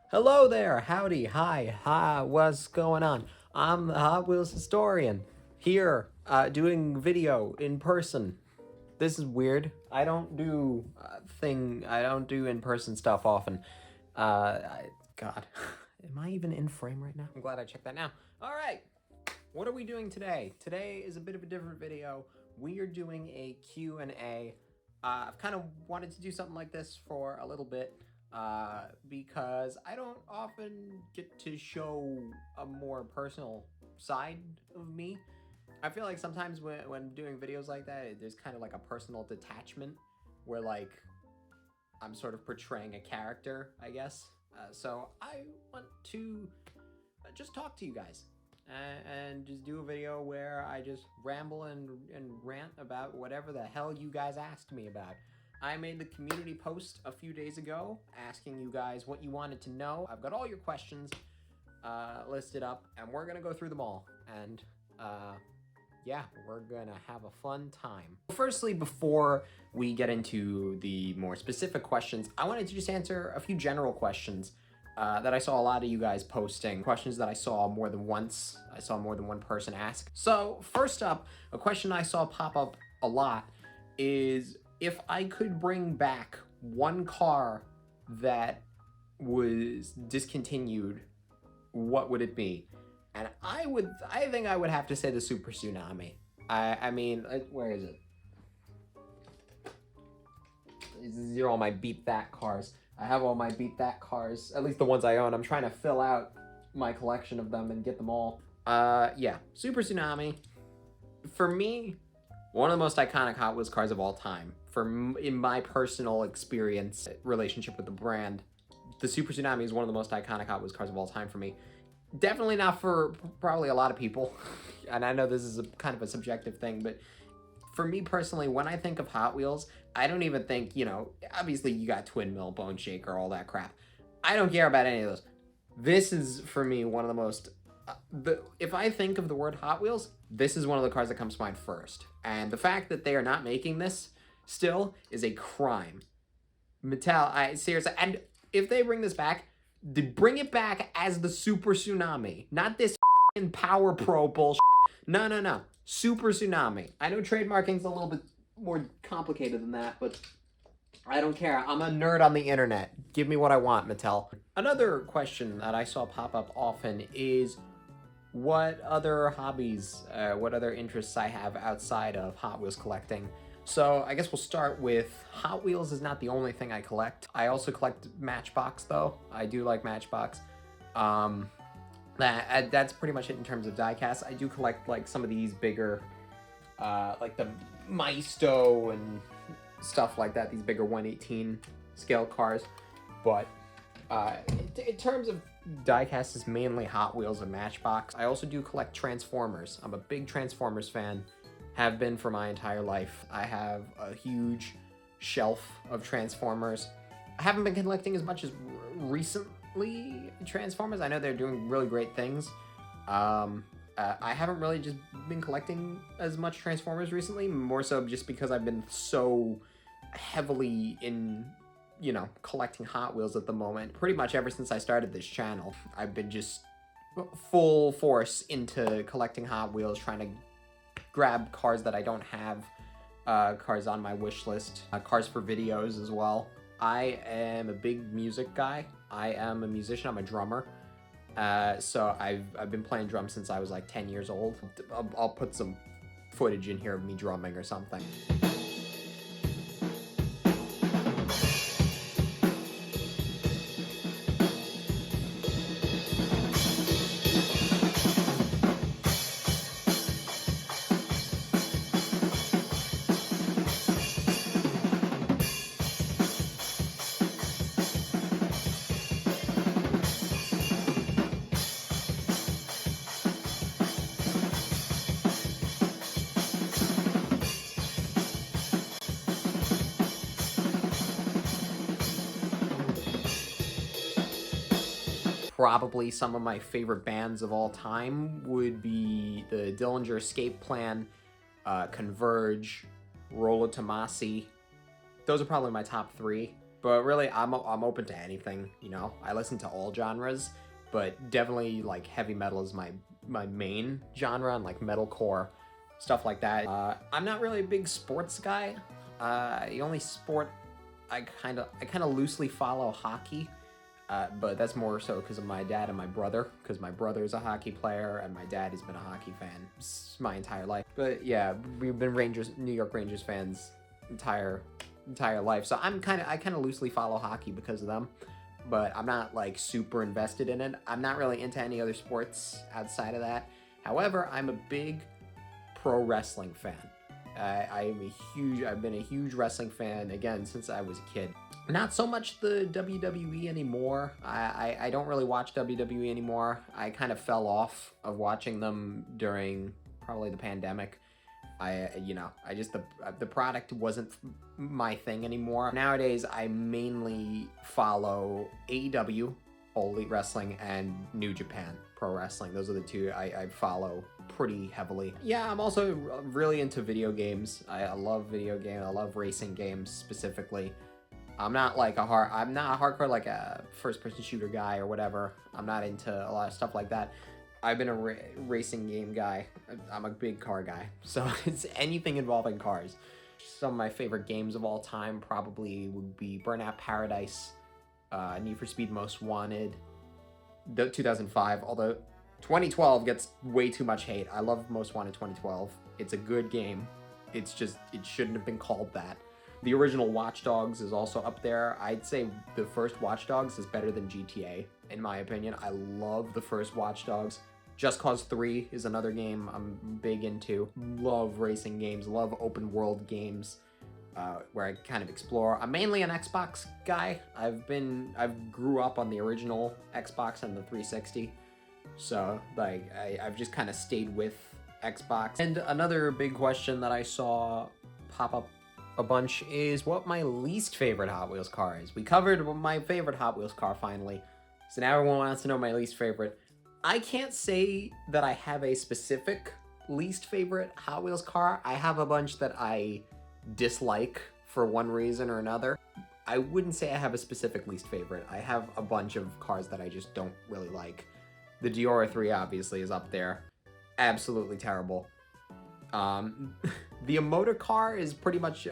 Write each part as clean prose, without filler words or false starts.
Hello there, howdy, hi, what's going on? I'm the Hot Wheels historian here, doing video in person. This is weird. I don't do I don't do in-person stuff often. God, am I even in frame right now? I'm glad I checked that now. All right, what are we doing today? Today is a bit of a different video. We are doing a Q&A. I've kind of wanted to do something like this for a little bit because I don't often get to show a more personal side of me. I feel like sometimes when doing videos like that, there's kind of like a personal detachment where like I'm sort of portraying a character, I guess. So I want to just talk to you guys and just do a video where I just ramble and rant about whatever the hell you guys asked me about. I made the community post a few days ago asking you guys what you wanted to know. I've got all your questions listed up, and we're gonna go through them all. And yeah, we're gonna have a fun time. Firstly, before we get into the more specific questions, I wanted to just answer a few general questions that I saw a lot of you guys posting, questions that I saw more than once. I saw more than one person ask. So first up, a question I saw pop up a lot is if I could bring back one car that was discontinued, what would it be? And I think I would have to say the Super Tsunami. I mean, where is it? These are all my Beat That cars. I have all my Beat That cars, at least the ones I own. I'm trying to fill out my collection of them and get them all. Yeah, Super Tsunami. For me, one of the most iconic Hot Wheels cars of all time. In my personal experience, relationship with the brand, the Super Tsunami is one of the most iconic Hot Wheels cars of all time for me. Definitely not for probably a lot of people. And I know this is kind of a subjective thing, but for me personally, when I think of Hot Wheels, I don't even think, obviously you got Twin Mill, Bone Shaker, all that crap. I don't care about any of those. This is, for me, one of the most... if I think of the word Hot Wheels, this is one of the cars that comes to mind first. And the fact that they are not making this still is a crime. Mattel, seriously, and if they bring this back, bring it back as the Super Tsunami, not this Power Pro bullshit. No. Super Tsunami. I know trademarking's a little bit more complicated than that, but I don't care. I'm a nerd on the internet. Give me what I want, Mattel. Another question that I saw pop up often is what other hobbies, what other interests I have outside of Hot Wheels collecting. So I guess we'll start with Hot Wheels is not the only thing I collect. I also collect Matchbox though. I do like Matchbox. That's pretty much it in terms of diecast. I do collect like some of these bigger, like the Maisto and stuff like that, these bigger 1/18 scale cars. But in terms of diecast, is mainly Hot Wheels and Matchbox. I also do collect Transformers. I'm a big Transformers fan, have been for my entire life. I have a huge shelf of Transformers. I haven't been collecting as much as recently Transformers. I know they're doing really great things. I haven't really just been collecting as much Transformers recently, more so just because I've been so heavily in, collecting Hot Wheels at the moment. Pretty much ever since I started this channel, I've been just full force into collecting Hot Wheels, trying to grab cars that I don't have, cars on my wish list, cars for videos as well. I am a big music guy. I am a musician. I'm a drummer. So I've been playing drums since I was like 10 years old. I'll put some footage in here of me drumming or something. Probably some of my favorite bands of all time would be the Dillinger Escape Plan, Converge, Rollo Tomassi. Those are probably my top three. But really, I'm open to anything, you know? I listen to all genres, but definitely, like, heavy metal is my main genre, and, like, metalcore, stuff like that. I'm not really a big sports guy. The only sport I kind of loosely follow hockey, but that's more so because of my dad and my brother, because my brother is a hockey player and my dad has been a hockey fan my entire life. But yeah, we've been New York Rangers fans entire life. So I kind of loosely follow hockey because of them, but I'm not like super invested in it. I'm not really into any other sports outside of that. However, I'm a big pro wrestling fan. I've been a huge wrestling fan, again, since I was a kid. Not so much the WWE anymore. I don't really watch WWE anymore. I kind of fell off of watching them during probably the pandemic. The product wasn't my thing anymore. Nowadays, I mainly follow AEW, All Elite Wrestling, and New Japan Pro Wrestling. Those are the two I follow pretty heavily. Yeah, I'm also really into video games. I love video games. I love racing games specifically. I'm not a hardcore like a first-person shooter guy or whatever. I'm not into a lot of stuff like that. I've been a racing game guy. I'm a big car guy, so it's anything involving cars. Some of my favorite games of all time probably would be Burnout Paradise, Need for Speed Most Wanted, 2005, although 2012 gets way too much hate. I love Most Wanted 2012. It's a good game. It's just, it shouldn't have been called that. The original Watch Dogs is also up there. I'd say the first Watch Dogs is better than GTA, in my opinion. I love the first Watch Dogs. Just Cause 3 is another game I'm big into. Love racing games, love open world games, where I kind of explore. I'm mainly an Xbox guy. I've grew up on the original Xbox and the 360. So, like, I've just kind of stayed with Xbox. And another big question that I saw pop up a bunch is what my least favorite Hot Wheels car is. We covered my favorite Hot Wheels car finally, so now everyone wants to know my least favorite. I can't say that I have a specific least favorite Hot Wheels car. I have a bunch that I dislike for one reason or another. I wouldn't say I have a specific least favorite. I have a bunch of cars that I just don't really like. The Diora 3 obviously is up there. Absolutely terrible. The Emotor car is pretty much,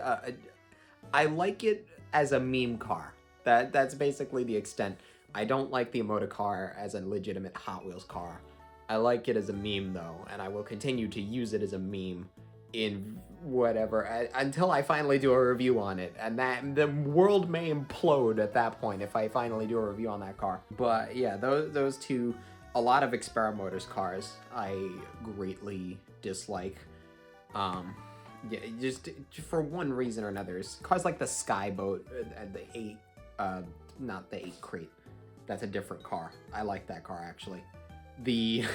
I like it as a meme car. That's basically the extent. I don't like the Emotor car as a legitimate Hot Wheels car. I like it as a meme though, and I will continue to use it as a meme in whatever, until I finally do a review on it. And that the world may implode at that point if I finally do a review on that car. But yeah, those two, a lot of Xpera Motors cars I greatly dislike. Yeah, just for one reason or another. Cars like the Skyboat and the 8, not the 8 Crate. That's a different car. I like that car actually. The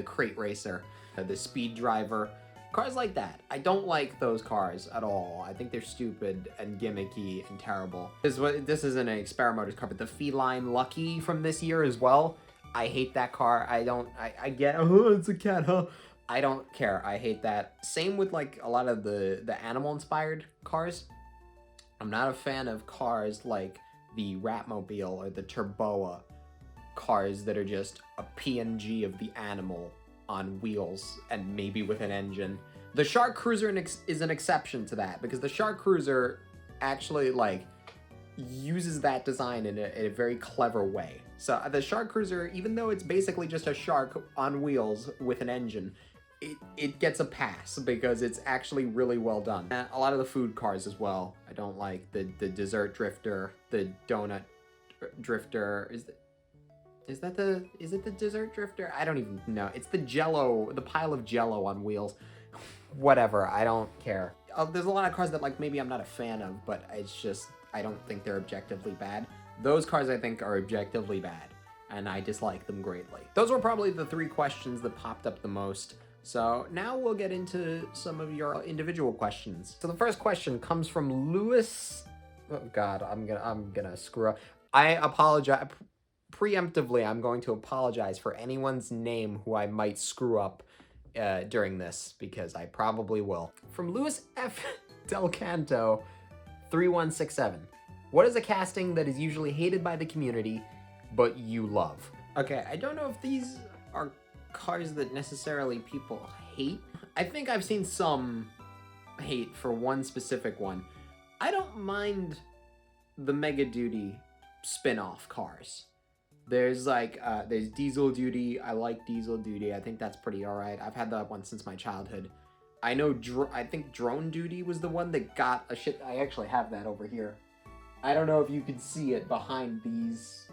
Crate Racer, the Speed Driver, cars like that. I don't like those cars at all. I think they're stupid and gimmicky and terrible. This isn't an Xpera Motors car, but the Feline Lucky from this year as well. I hate that car. I get, oh, it's a cat, huh? I don't care. I hate that. Same with like a lot of the animal-inspired cars. I'm not a fan of cars like the Ratmobile or the Turboa, cars that are just a PNG of the animal on wheels and maybe with an engine. The Shark Cruiser is an exception to that, because the Shark Cruiser actually like uses that design in a very clever way. So the Shark Cruiser, even though it's basically just a shark on wheels with an engine, it gets a pass because it's actually really well done. A lot of the food cars as well. I don't like the Dessert Drifter, the Donut Drifter. Is it the Dessert Drifter? I don't even know. It's the Jello, the pile of Jello on wheels. Whatever, I don't care. There's a lot of cars that like maybe I'm not a fan of, but it's just, I don't think they're objectively bad. Those cars I think are objectively bad, and I dislike them greatly. Those were probably the 3 questions that popped up the most. So now we'll get into some of your individual questions. So the first question comes from Lewis. Oh God, I'm gonna screw up. I apologize. Preemptively, I'm going to apologize for anyone's name who I might screw up during this, because I probably will. From Louis F. Del Canto, 3167. What is a casting that is usually hated by the community, but you love? Okay, I don't know if these are cars that necessarily people hate. I think I've seen some hate for one specific one. I don't mind the Mega Duty spin-off cars. There's there's Diesel Duty. I like Diesel Duty. I think that's pretty alright. I've had that one since my childhood. I know, I think Drone Duty was the one that got a shit. I actually have that over here. I don't know if you can see it behind these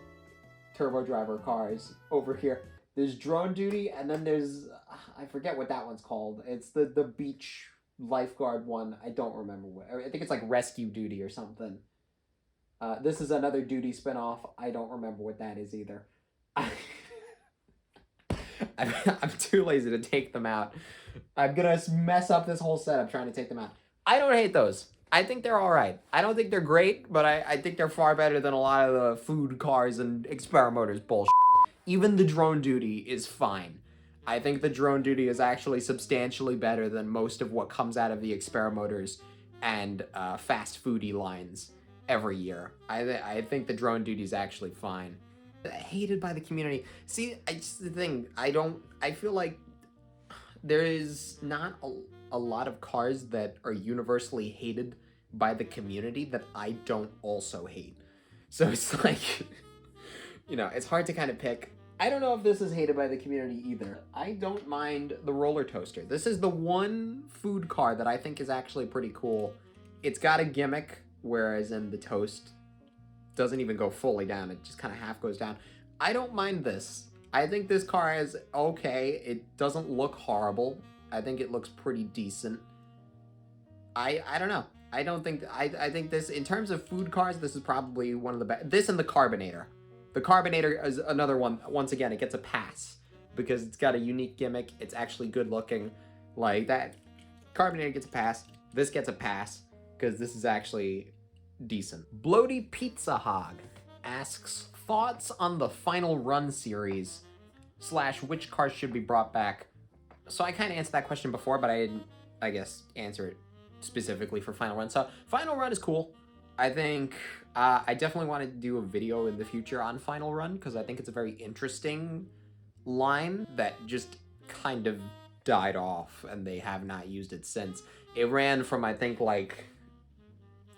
Turbo Driver cars over here. There's Drone Duty, and then there's, I forget what that one's called. It's the beach lifeguard one. I don't remember what. I think it's like Rescue Duty or something. This is another Duty spinoff. I don't remember what that is either. I'm too lazy to take them out. I'm gonna mess up this whole setup trying to take them out. I don't hate those. I think they're alright. I don't think they're great, but I think they're far better than a lot of the food cars and Experimotors bullshit. Even the Drone Duty is fine. I think the Drone Duty is actually substantially better than most of what comes out of the Experimotors and fast foodie lines every year. I think the Drone Duty is actually fine. Hated by the community. See, the thing, I feel like there is not a lot of cars that are universally hated by the community that I don't also hate. So it's like, you know, it's hard to kind of pick. I don't know if this is hated by the community either. I don't mind the Roller Toaster. This is the one food car that I think is actually pretty cool. It's got a gimmick, whereas in the Toast doesn't even go fully down. It just kind of half goes down. I don't mind this. I think this car is okay. It doesn't look horrible. I think it looks pretty decent. I don't know. I don't think, I think this, in terms of food cars, this is probably one of the best. This and the Carbinator. The Carbinator is another one. Once again, it gets a pass because it's got a unique gimmick. It's actually good looking. Like that. Carbinator gets a pass. This gets a pass because this is actually decent. Bloaty Pizza Hog asks, thoughts on the Final Run series / which cars should be brought back? So I kind of answered that question before, but I didn't, I guess, answer it specifically for Final Run. So Final Run is cool. I think I definitely want to do a video in the future on Final Run because I think it's a very interesting line that just kind of died off and they have not used it since. It ran from, I think, like,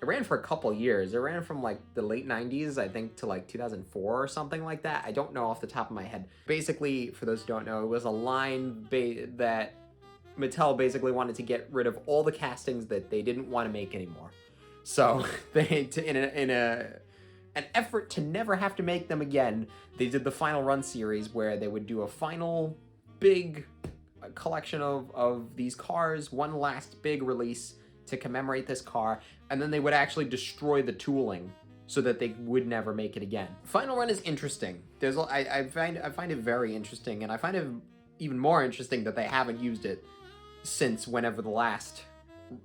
it ran for a couple years. It ran from like the late 90s, I think, to like 2004 or something like that. I don't know off the top of my head. Basically, for those who don't know, it was a line that Mattel basically wanted to get rid of all the castings that they didn't want to make anymore. So they, in an effort to never have to make them again, they did the Final Run series where they would do a final big collection of these cars, one last big release to commemorate this car, and then they would actually destroy the tooling so that they would never make it again. Final Run is interesting. I find it very interesting, and I find it even more interesting that they haven't used it since whenever the last.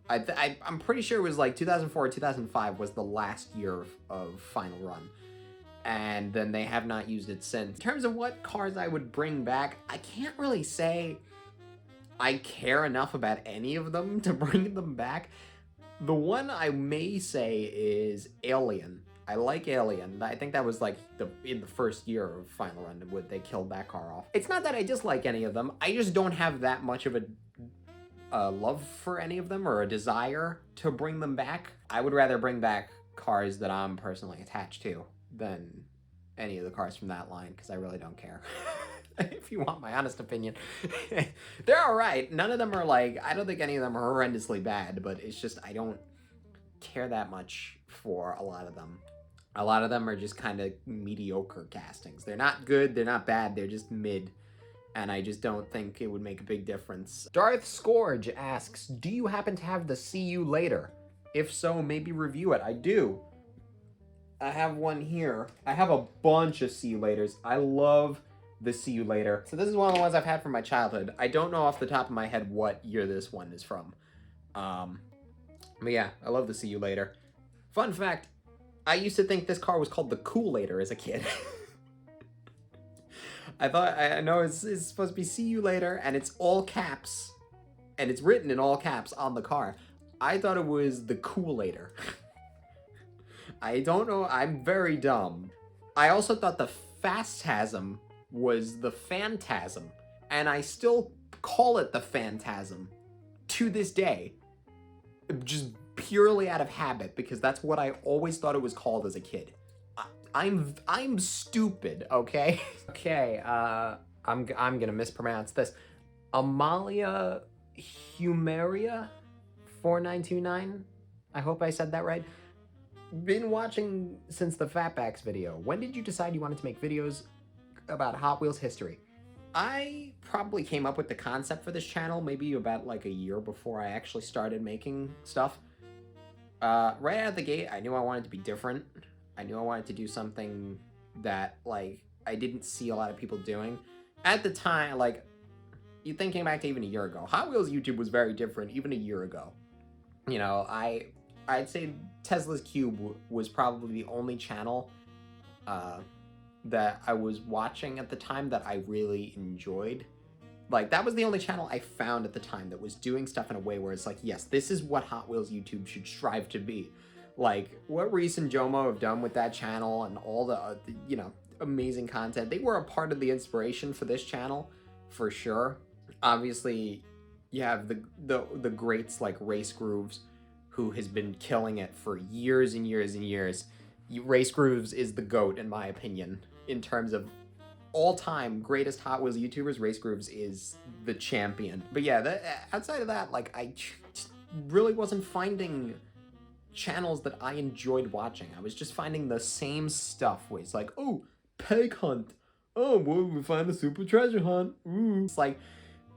I'm pretty sure it was like 2004 or 2005 was the last year of Final Run, and then they have not used it since. In terms of what cars I would bring back, I can't really say I care enough about any of them to bring them back. The one I may say is Alien. I like Alien. I think that was like in the first year of Final Run when they killed that car off. It's not that I dislike any of them. I just don't have that much of a love for any of them or a desire to bring them back. I would rather bring back cars that I'm personally attached to than any of the cars from that line because I really don't care. If you want my honest opinion. They're alright. None of them are like, I don't think any of them are horrendously bad, but it's just I don't care that much for a lot of them. A lot of them are just kind of mediocre castings. They're not good, they're not bad, they're just mid. And I just don't think it would make a big difference. Darth Scourge asks, do you happen to have the See You Later? If so, maybe review it. I do. I have one here. I have a bunch of See You Laters. I love the See You Later. So this is one of the ones I've had from my childhood. I don't know off the top of my head what year this one is from. But yeah, I love the See You Later. Fun fact, I used to think this car was called the Cool-Later as a kid. I know it's supposed to be See You Later, and it's all caps, and it's written in all caps on the car. I thought it was the Cool-Later. I don't know. I'm very dumb. I also thought the Phantasm was the Phantasm, and I still call it the Phantasm to this day, just purely out of habit, because that's what I always thought it was called as a kid. I'm stupid, okay? Okay, I'm gonna mispronounce this. Amalia Humeria 4929. I hope I said that right. Been watching since the Fatbacks video. When did you decide you wanted to make videos about Hot Wheels history? I probably came up with the concept for this channel maybe about like a year before I actually started making stuff. Right out of the gate, I knew I wanted to be different. I knew I wanted to do something that, like, I didn't see a lot of people doing. At the time, like, you thinking back to even a year ago, Hot Wheels YouTube was very different even a year ago. You know, I'd say Tesla's Cube was probably the only channel that I was watching at the time that I really enjoyed. Like, that was the only channel I found at the time that was doing stuff in a way where it's like, yes, this is what Hot Wheels YouTube should strive to be. Like, what Reese and Jomo have done with that channel and all the you know, amazing content. They were a part of the inspiration for this channel, for sure. Obviously, you have the greats like Race Grooves, who has been killing it for years and years and years. Race Grooves is the GOAT, in my opinion, in terms of all-time greatest Hot Wheels YouTubers. Race Grooves is the champion. But yeah, outside of that, like, I really wasn't finding channels that I enjoyed watching. I was just finding the same stuff where it's like, oh, peg hunt. Oh, well, we find a super treasure hunt. Ooh. It's like,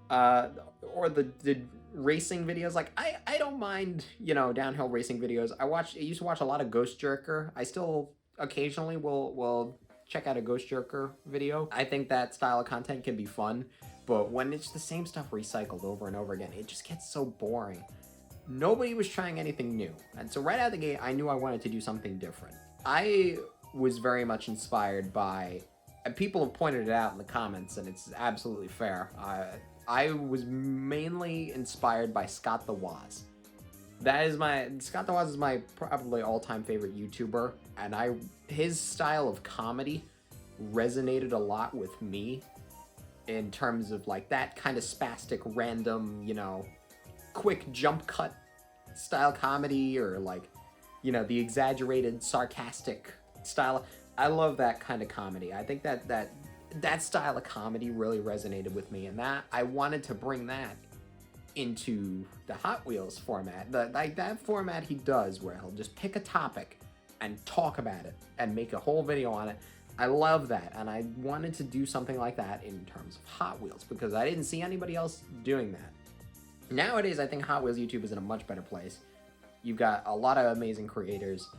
or the racing videos. Like, I don't mind, you know, downhill racing videos. I used to watch a lot of Ghost Jerker. I still occasionally will check out a Ghost Jerker video. I think that style of content can be fun, but when it's the same stuff recycled over and over again, it just gets so boring. Nobody was trying anything new, and so right out of the gate, I knew I wanted to do something different. I was very much inspired by, and people have pointed it out in the comments, and it's absolutely fair. I was mainly inspired by Scott the Woz. Scott the Woz is my probably all-time favorite YouTuber, and his style of comedy resonated a lot with me in terms of like that kind of spastic, random, you know, quick jump cut style comedy, or like, you know, the exaggerated, sarcastic style. I love that kind of comedy. I think that style of comedy really resonated with me, and that I wanted to bring that into the Hot Wheels format. Like that format he does where he'll just pick a topic and talk about it and make a whole video on it. I love that, and I wanted to do something like that in terms of Hot Wheels because I didn't see anybody else doing that. Nowadays, I think Hot Wheels YouTube is in a much better place. You've got a lot of amazing creators.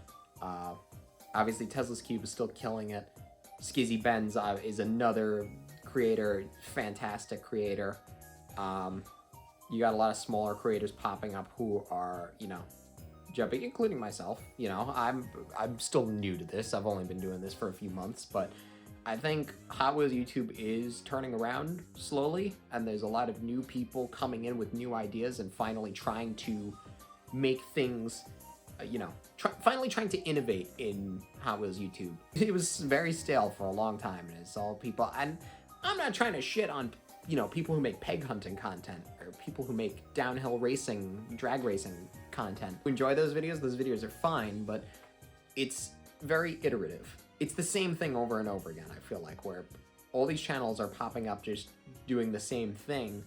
Obviously, Tesla's Cube is still killing it. Skizzy Benz is another creator, fantastic creator. You got a lot of smaller creators popping up who are, you know, jumping, including myself. You know, I'm still new to this. I've only been doing this for a few months, but I think Hot Wheels YouTube is turning around slowly, and there's a lot of new people coming in with new ideas and finally trying to make things, you know, finally trying to innovate in Hot Wheels YouTube. It was very stale for a long time, and it's all people, and I'm not trying to shit on, you know, people who make peg hunting content, or people who make downhill racing, drag racing content. Enjoy those videos are fine, but it's very iterative. It's the same thing over and over again, I feel like, where all these channels are popping up just doing the same thing.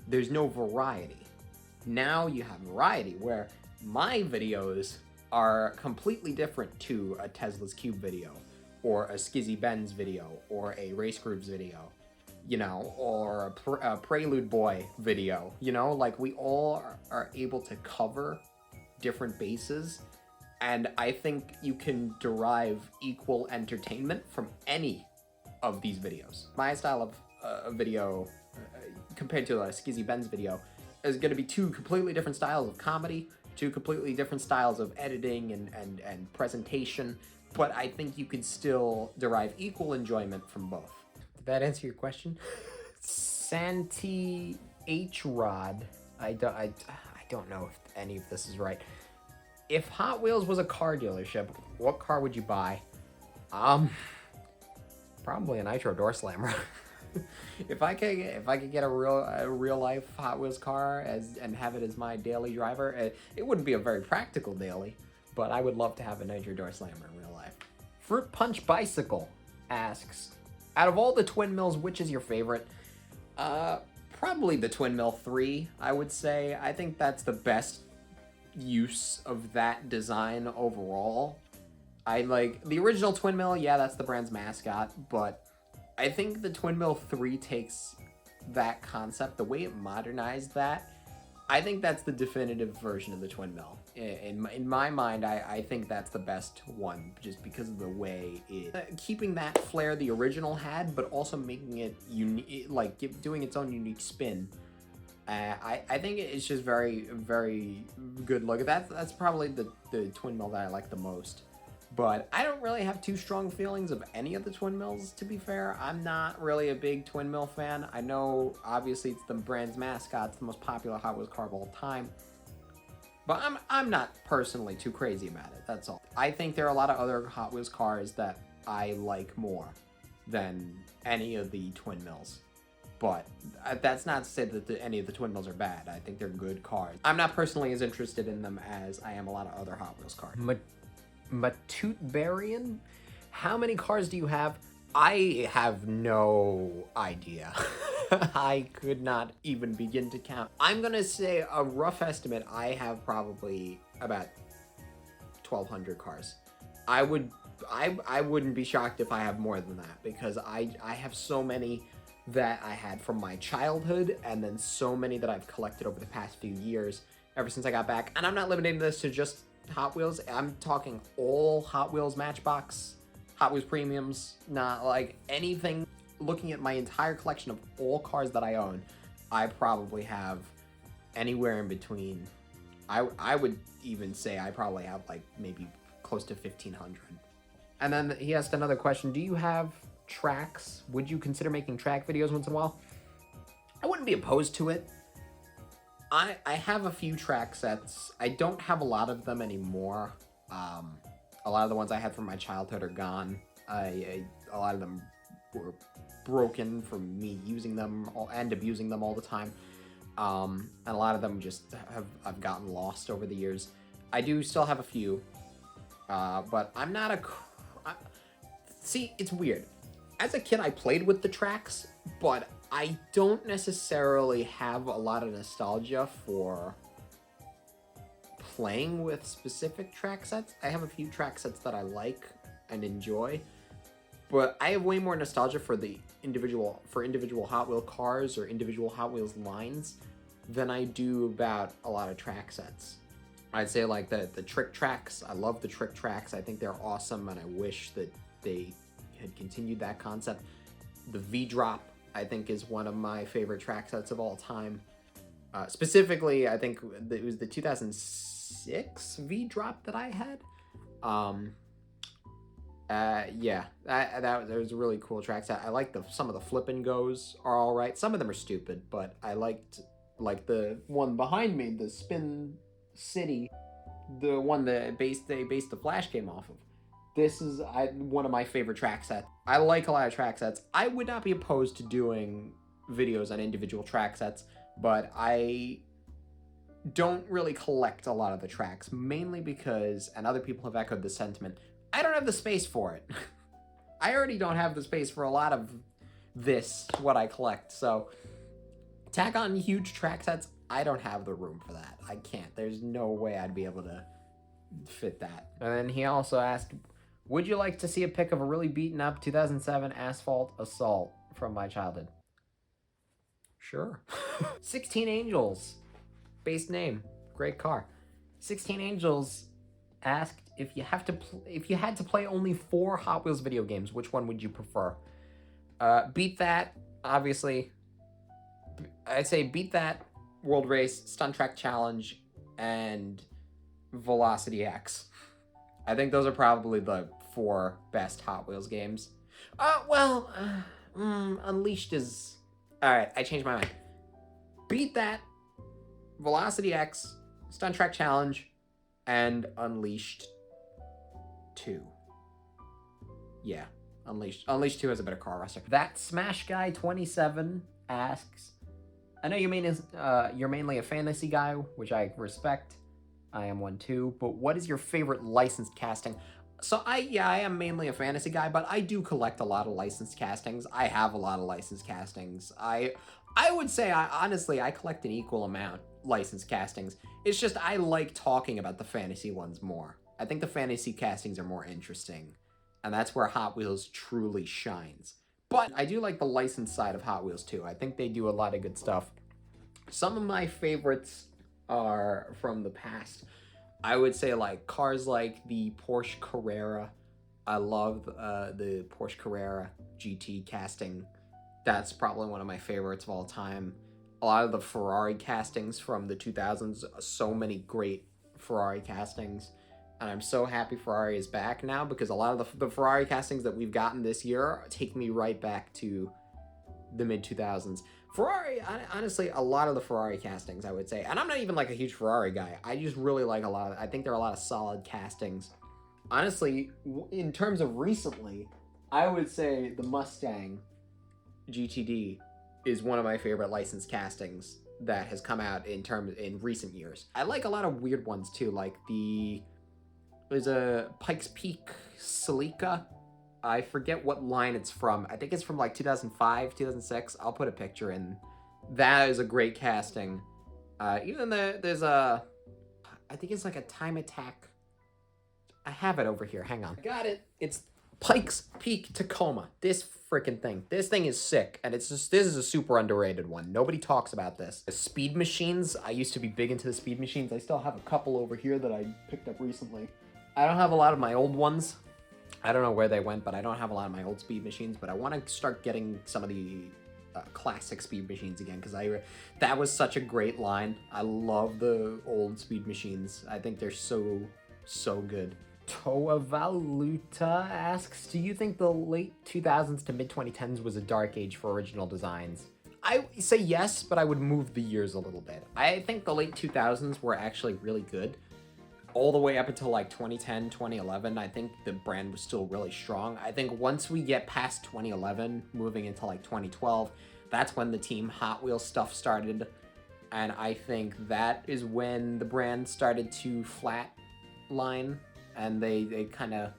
There's no variety. Now you have variety, where my videos are completely different to a Tesla's Cube video, or a Skizzy Benz video, or a Race Grooves video, you know, or a Prelude Boy video, you know? Like, we all are able to cover different bases, and I think you can derive equal entertainment from any of these videos. My style of video, compared to a Skizzy Benz video, is going to be two completely different styles of comedy, two completely different styles of editing and presentation, but I think you can still derive equal enjoyment from both. Did that answer your question? Santi H. Rod, I don't know if any of this is right. if Hot Wheels was a car dealership, what car would you buy? Probably a Nitro Door Slammer. If I could get a real life Hot Wheels car and have it as my daily driver, it wouldn't be a very practical daily, but I would love to have a Nitro Door Slammer in real life. Fruit Punch Bicycle asks, out of all the Twin Mills, which is your favorite? Probably the Twin Mill 3, I would say. I think that's the best use of that design overall. I like the original Twin Mill, yeah, that's the brand's mascot, but I think the Twin Mill 3 takes that concept, the way it modernized that. I think that's the definitive version of the Twin Mill. In my mind, I think that's the best one, just because of the way it... keeping that flair the original had, but also making it unique, like doing its own unique spin. I think it's just very, very good look. That's probably the Twin Mill that I like the most. But I don't really have too strong feelings of any of the Twin Mills, to be fair. I'm not really a big Twin Mill fan. I know, obviously, it's the brand's mascot. It's the most popular Hot Wheels car of all time. But I'm not personally too crazy about it, that's all. I think there are a lot of other Hot Wheels cars that I like more than any of the Twin Mills. But that's not to say that any of the Twin Mills are bad. I think they're good cars. I'm not personally as interested in them as I am a lot of other Hot Wheels cars. Matutbarian, how many cars do you have? I have no idea. I could not even begin to count. I'm gonna say a rough estimate. I have probably about 1,200 cars. I wouldn't be shocked if I have more than that, because I have so many that I had from my childhood, and then so many that I've collected over the past few years, ever since I got back. And I'm not limiting this to just Hot Wheels. I'm talking all Hot Wheels Matchbox, Hot Wheels Premiums, not like anything. Looking at my entire collection of all cars that I own, I probably have anywhere in between. I would even say I probably have like maybe close to 1,500. And then he asked another question. Do you have tracks? Would you consider making track videos once in a while? I wouldn't be opposed to it. I have a few track sets. I don't have a lot of them anymore. A lot of the ones I had from my childhood are gone. A lot of them were broken from me using them and abusing them all the time. And a lot of them just I've gotten lost over the years. I do still have a few, but I'm not see, it's weird. As a kid, I played with the tracks, but I don't necessarily have a lot of nostalgia for playing with specific track sets. I have a few track sets that I like and enjoy, but I have way more nostalgia for individual Hot Wheel cars or individual Hot Wheels lines than I do about a lot of track sets. I'd say like the trick tracks. I love the trick tracks. I think they're awesome, and I wish that they had continued that concept. The V-Drop, I think, is one of my favorite track sets of all time. Specifically, I think it was the 2006 V-Drop that I had. Yeah, that was a really cool track set. I like some of the flip and goes are all right. Some of them are stupid, but I liked like the one behind me, the Spin City, the one that they based the Flash game off of. This is one of my favorite track sets. I like a lot of track sets. I would not be opposed to doing videos on individual track sets, but I don't really collect a lot of the tracks, mainly because, and other people have echoed this sentiment, I don't have the space for it. I already don't have the space for a lot of what I collect, so tack on huge track sets, I don't have the room for that. I can't. There's no way I'd be able to fit that. And then he also asked, would you like to see a pic of a really beaten up 2007 Asphalt Assault from my childhood? Sure. 16 Angels. Base name. Great car. 16 Angels asked if you had to play only 4 Hot Wheels video games, which one would you prefer? Beat That, obviously. I'd say Beat That, World Race, Stunt Track Challenge, and Velocity X. I think those are probably the 4 best Hot Wheels games. Unleashed is... Alright, I changed my mind. Beat That, Velocity X, Stunt Track Challenge, and Unleashed 2. Yeah, Unleashed 2 has a better car roster. That Smash Guy 27 asks, I know you're mainly a fantasy guy, which I respect. I am one too, but what is your favorite licensed casting? So I am mainly a fantasy guy, but I do collect a lot of licensed castings. I have a lot of licensed castings. I would say honestly I collect an equal amount licensed castings. It's just I like talking about the fantasy ones more. I think the fantasy castings are more interesting, and that's where Hot Wheels truly shines. But I do like the licensed side of Hot Wheels too. I think they do a lot of good stuff. Some of my favorites are from the past. I would say like cars like the Porsche Carrera. I love the Porsche Carrera GT casting. That's probably one of my favorites of all time. A lot of the Ferrari castings from the 2000s, so many great Ferrari castings. And I'm so happy Ferrari is back now, because a lot of the Ferrari castings that we've gotten this year take me right back to the mid 2000s. Ferrari, honestly, a lot of the Ferrari castings, I would say, and I'm not even like a huge Ferrari guy. I just really like I think there are a lot of solid castings. Honestly, in terms of recently, I would say the Mustang GTD is one of my favorite licensed castings that has come out in recent years. I like a lot of weird ones too, like there's a Pikes Peak Celica. I forget what line it's from. I think it's from like 2005, 2006. I'll put a picture in. That is a great casting. Even there's a, I think it's like a Time Attack. I have it over here. Hang on. I got it. It's Pikes Peak Tacoma. This freaking thing. This thing is sick, and this is a super underrated one. Nobody talks about this. The speed machines. I used to be big into the speed machines. I still have a couple over here that I picked up recently. I don't have a lot of my old ones. I don't know where they went, but I don't have a lot of my old speed machines, but I want to start getting some of the classic speed machines again, because that was such a great line. I love the old speed machines. I think they're so good. Toa Valuta asks, do you think the late 2000s to mid 2010s was a dark age for original designs? I say yes, but I would move the years a little bit. I think the late 2000s were actually really good. All the way up until like 2010, 2011, I think the brand was still really strong. I think once we get past 2011, moving into like 2012, that's when the Team Hot Wheels stuff started. And I think that is when the brand started to flatline, and they kind of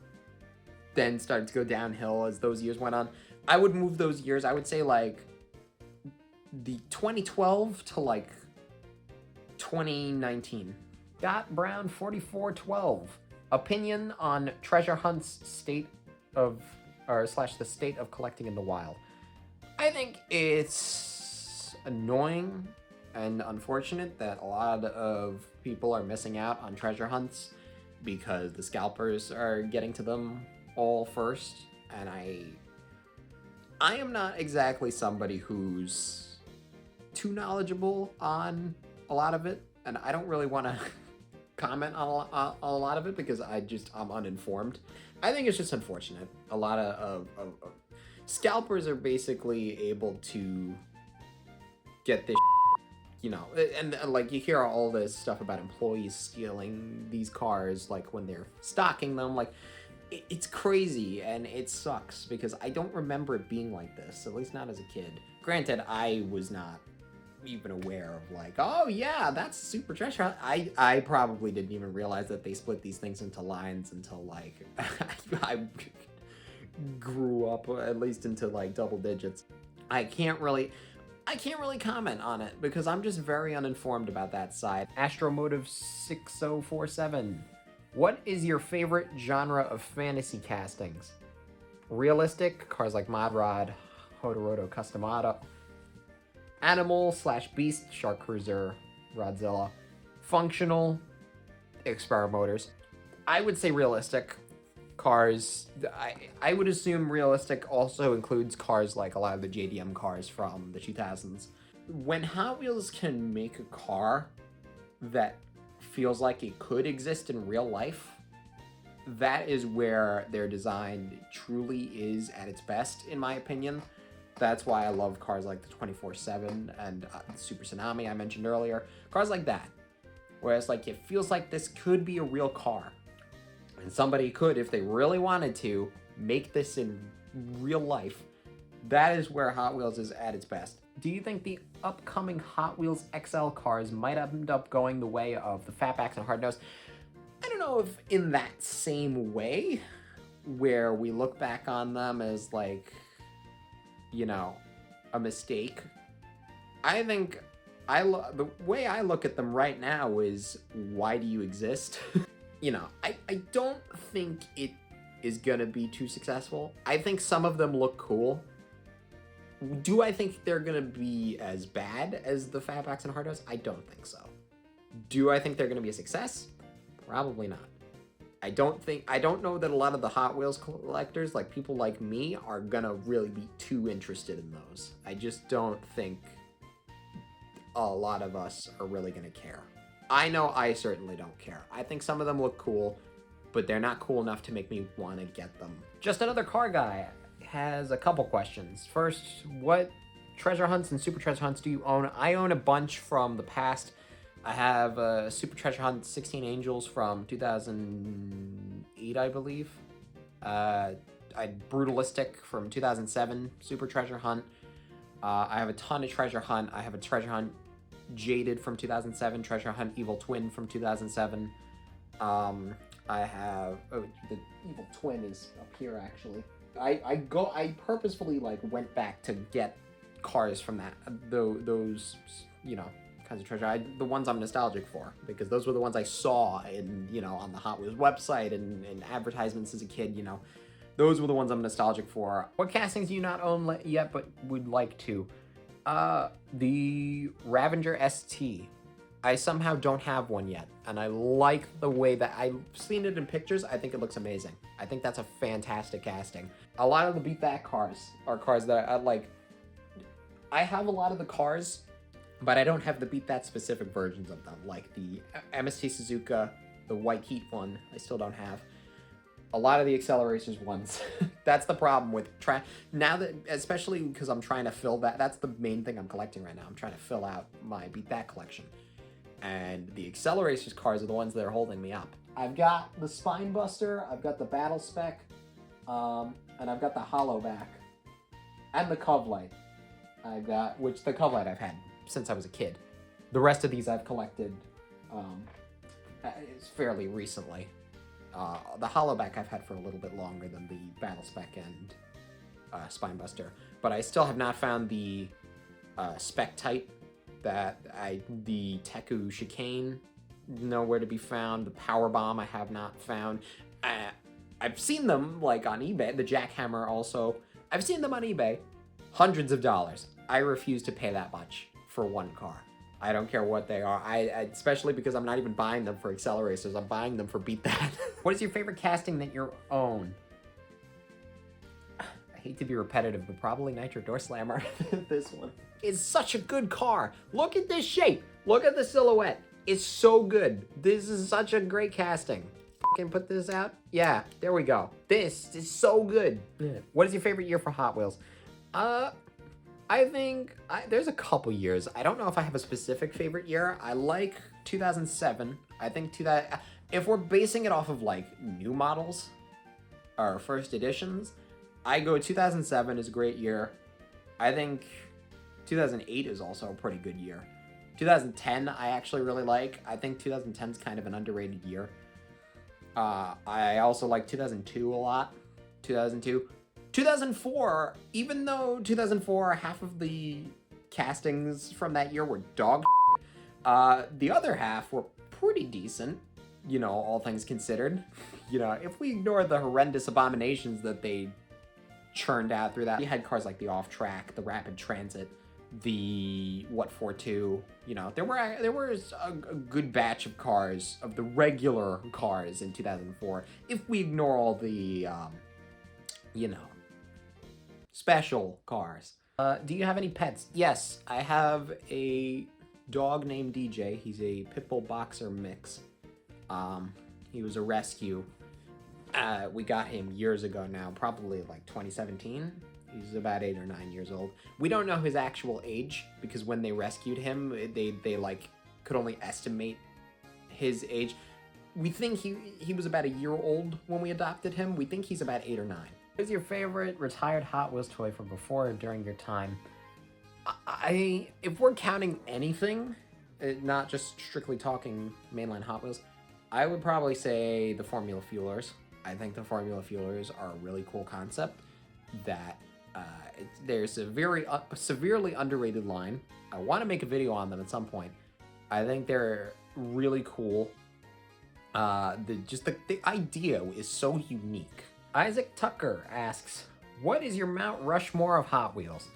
then started to go downhill as those years went on. I would move those years. I would say like the 2012 to like 2019. Scott Brown 4412. Opinion on Treasure Hunt's the state of collecting in the wild. I think it's annoying and unfortunate that a lot of people are missing out on treasure hunts because the scalpers are getting to them all first, and I am not exactly somebody who's too knowledgeable on a lot of it, and I don't really want to comment on a lot of it because I'm uninformed. I think it's just unfortunate. A lot of scalpers are basically able to get this, and like you hear all this stuff about employees stealing these cars, like when they're stocking them, like it's crazy and it sucks because I don't remember it being like this, at least not as a kid. Granted, I was not even aware of like, oh yeah, that's super treasure. I probably didn't even realize that they split these things into lines until like I grew up, at least into like double digits. I can't really comment on it because I'm just very uninformed about that side. Astromotive 6047. What is your favorite genre of fantasy castings? Realistic, cars like Mod Rod, Hodoroto Custom Auto, Animal/Beast, Shark Cruiser, Rodzilla. Functional, Experimotors. Motors. I would say realistic. Cars, I would assume realistic also includes cars like a lot of the JDM cars from the 2000s. When Hot Wheels can make a car that feels like it could exist in real life, that is where their design truly is at its best, in my opinion. That's why I love cars like the 24/7 and Super Tsunami I mentioned earlier. Cars like that, Whereas like it feels like this could be a real car. And somebody could, if they really wanted to, make this in real life. That is where Hot Wheels is at its best. Do you think the upcoming Hot Wheels XL cars might end up going the way of the Fatbacks and Hard Nose? I don't know if in that same way, where we look back on them as like, you know, a mistake. I think the way I look at them right now is, why do you exist? You know, I don't think it is gonna be too successful. I think some of them look cool. Do I think they're gonna be as bad as the Fatbacks and Hard Nose? I don't think so. Do I think they're gonna be a success? Probably not. I don't know that a lot of the Hot Wheels collectors, like people like me, are gonna really be too interested in those. I just don't think a lot of us are really gonna care. I know I certainly don't care. I think some of them look cool, but they're not cool enough to make me want to get them. Just Another Car Guy has a couple questions. First, what treasure hunts and super treasure hunts do you own? I own a bunch from the past. I have a Super Treasure Hunt 16 Angels from 2008, I believe. I had Brutalistic from 2007, Super Treasure Hunt. I have a ton of Treasure Hunt. I have a Treasure Hunt Jaded from 2007, Treasure Hunt Evil Twin from 2007. I have, oh, the Evil Twin is up here actually. I purposefully like went back to get cars from that, those, you know, kinds of treasure. The ones I'm nostalgic for, because those were the ones I saw in, you know, on the Hot Wheels website and advertisements as a kid, you know. Those were the ones I'm nostalgic for. What castings do you not own yet but would like to? The Ravager ST. I somehow don't have one yet, and I like the way that I've seen it in pictures. I think it looks amazing. I think that's a fantastic casting. A lot of the Beat That cars are cars that I like. I have a lot of the cars, but I don't have the Beat That specific versions of them, like the MST Suzuka, the White Heat one, I still don't have. A lot of the Acceleracers ones. That's the problem with now that, especially because I'm trying to fill that's the main thing I'm collecting right now. I'm trying to fill out my Beat That collection. And the Acceleracers cars are the ones that are holding me up. I've got the Spinebuster, I've got the Battle Spec, and I've got the Hollowback, and the Covlight. I've got, which the Covlight I've had since I was a kid. The rest of these I've collected fairly recently. The Hollowback I've had for a little bit longer than the Battle Spec and Spinebuster, but I still have not found the Spec-Type, the Teku Chicane, nowhere to be found. The Power Bomb I have not found. I've seen them like on eBay. The Jackhammer also. I've seen them on eBay. Hundreds of dollars. I refuse to pay that much for one car. I don't care what they are. Especially because I'm not even buying them for Acceleracers. I'm buying them for Beat That. What is your favorite casting that you own? I hate to be repetitive, but probably Nitro Door Slammer. This one is such a good car. Look at this shape. Look at the silhouette. It's so good. This is such a great casting. Can put this out? Yeah, there we go. This is so good. What is your favorite year for Hot Wheels? I think there's a couple years. I don't know if I have a specific favorite year. I like 2007. I think if we're basing it off of like new models or first editions, I go 2007 is a great year. I think 2008 is also a pretty good year. 2010 I actually really like. I think 2010 is kind of an underrated year. I also like 2002 a lot. 2004, even though 2004, half of the castings from that year were dog shit, the other half were pretty decent, you know, all things considered. You know, if we ignore the horrendous abominations that they churned out through that, we had cars like the Off Track, the Rapid Transit, the What For 2, you know, there was a good batch of cars, of the regular cars in 2004, if we ignore all the, you know, special cars. Do you have any pets? Yes, I have a dog named DJ. He's a Pitbull Boxer mix. He was a rescue. We got him years ago now, probably like 2017. He's about 8 or 9 years old. We don't know his actual age because when they rescued him, they like could only estimate his age. We think he was about a year old when we adopted him. We think he's about 8 or 9. What is your favorite retired Hot Wheels toy from before or during your time? If we're counting anything, not just strictly talking mainline Hot Wheels, I would probably say the Formula Fuelers. I think the Formula Fuelers are a really cool concept that there's a very severely underrated line. I want to make a video on them at some point. I think they're really cool. The idea is so unique. Isaac Tucker asks, what is your Mount Rushmore of Hot Wheels?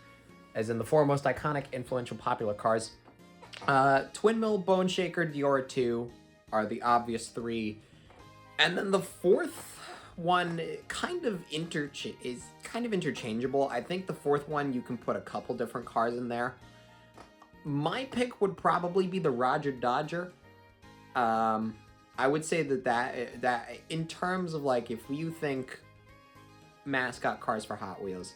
As in the 4 most iconic, influential, popular cars. Twin Mill, Bone Shaker, Diora 2 are the obvious 3. And then the 4th one is kind of interchangeable. I think the 4th one, you can put a couple different cars in there. My pick would probably be the Roger Dodger. I would say that in terms of, like, if you think mascot cars for Hot Wheels,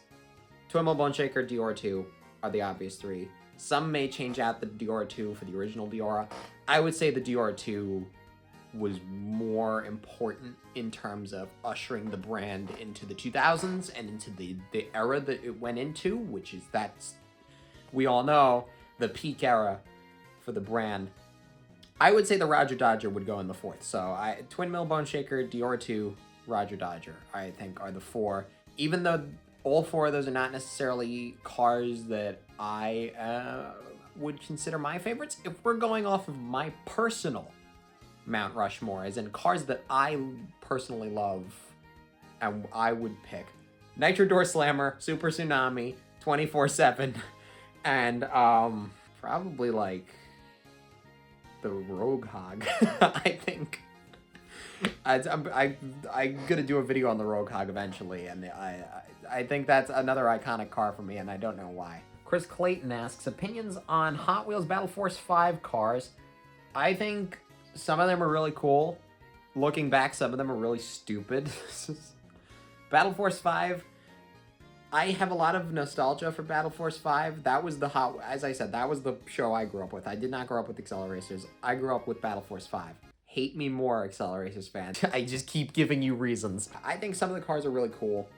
Twin Mill, Bone Shaker, Diora 2 are the obvious 3. Some may change out the Diora 2 for the original Diora. I would say the Diora 2 was more important in terms of ushering the brand into the 2000s and into the era that it went into, which is we all know, the era for the brand. I would say the Roger Dodger would go in the 4th. So Twin Mill, Bone Shaker, Diora 2, Roger Dodger, I think are the 4. Even though all 4 of those are not necessarily cars that I would consider my favorites, if we're going off of my personal Mount Rushmore, as in cars that I personally love and I would pick, Nitro Door Slammer, Super Tsunami, 24/7, and probably like the Rogue Hog. I think I'm gonna do a video on the Rogue Hog eventually, and I think that's another iconic car for me, and I don't know why. Chris Clayton asks, opinions on Hot Wheels Battle Force 5 cars. I think some of them are really cool. Looking back, some of them are really stupid. Battle Force 5, I have a lot of nostalgia for Battle Force 5. That was as I said, that was the show I grew up with. I did not grow up with Acceleracers. I grew up with Battle Force 5. Hate me more, Acceleracers fans. I just keep giving you reasons. I think some of the cars are really cool.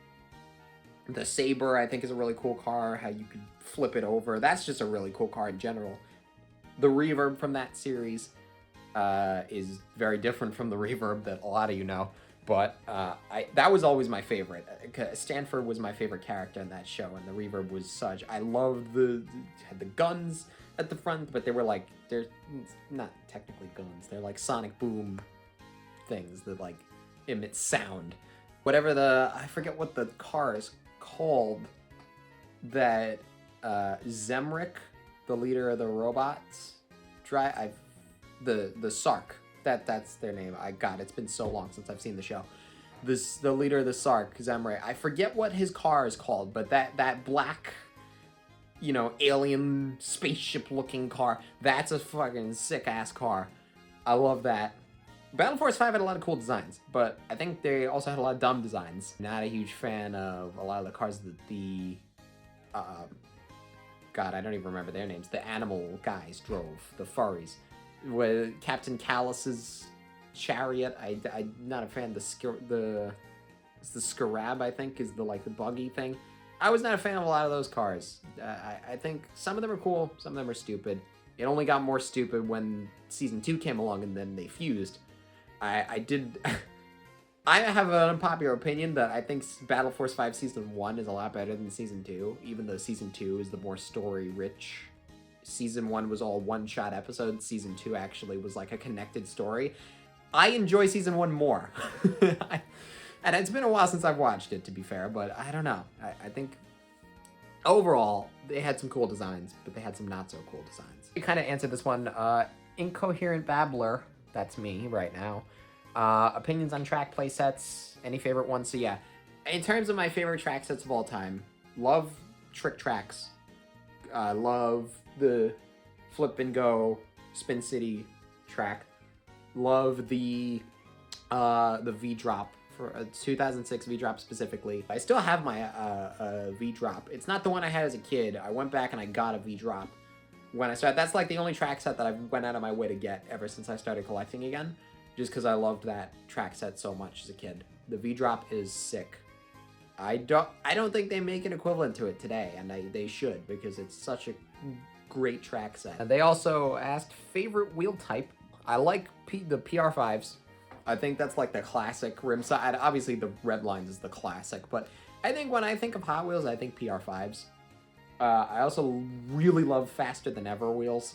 The Saber, I think, is a really cool car. How you could flip it over. That's just a really cool car in general. The Reverb from that series is very different from the Reverb that a lot of you know. But that was always my favorite. Stanford was my favorite character in that show, and the Reverb was such. I loved had the guns at the front, but they were like, they're not technically guns. They're like sonic boom things that like emit sound. Whatever I forget what the car is called that Zemric, the leader of the robots, the Sark. That's their name. It's been so long since I've seen the show. The leader of the Sark, Zemric. I forget what his car is called, but that black, alien spaceship looking car, that's a fucking sick ass car. I love that. Battle Force 5 had a lot of cool designs, but I think they also had a lot of dumb designs. Not a huge fan of a lot of the cars that God, I don't even remember their names. The animal guys drove, the furries. With Captain Callus's chariot, I'm not a fan of the Scarab, I think, is the buggy thing. I was not a fan of a lot of those cars. I think some of them are cool, some of them are stupid. It only got more stupid when Season 2 came along and then they fused. I have an unpopular opinion that I think Battle Force 5 Season 1 is a lot better than Season 2, even though Season 2 is the more story-rich. Season 1 was all one-shot episodes. Season 2 actually was like a connected story. I enjoy Season 1 more. And it's been a while since I've watched it, to be fair, but I don't know. I think overall, they had some cool designs, but they had some not-so-cool designs. We kind of answered this one. Incoherent Babbler, that's me right now. Opinions on track play sets, any favorite ones? So yeah, in terms of my favorite track sets of all time, love Trick Tracks. Love the Flip and Go Spin City track. Love the V-Drop for 2006 V-Drop specifically. I still have my V-Drop. It's not the one I had as a kid. I went back and I got a V-Drop when I started. That's like the only track set that I went out of my way to get ever since I started collecting again, just because I loved that track set so much as a kid. The V-Drop is sick. I don't think they make an equivalent to it today, and they should, because it's such a great track set. And they also asked favorite wheel type. I like the PR5s. I think that's like the classic rim side. Obviously, the red lines is the classic, but I think when I think of Hot Wheels, I think PR5s. I also really love Faster Than Ever wheels.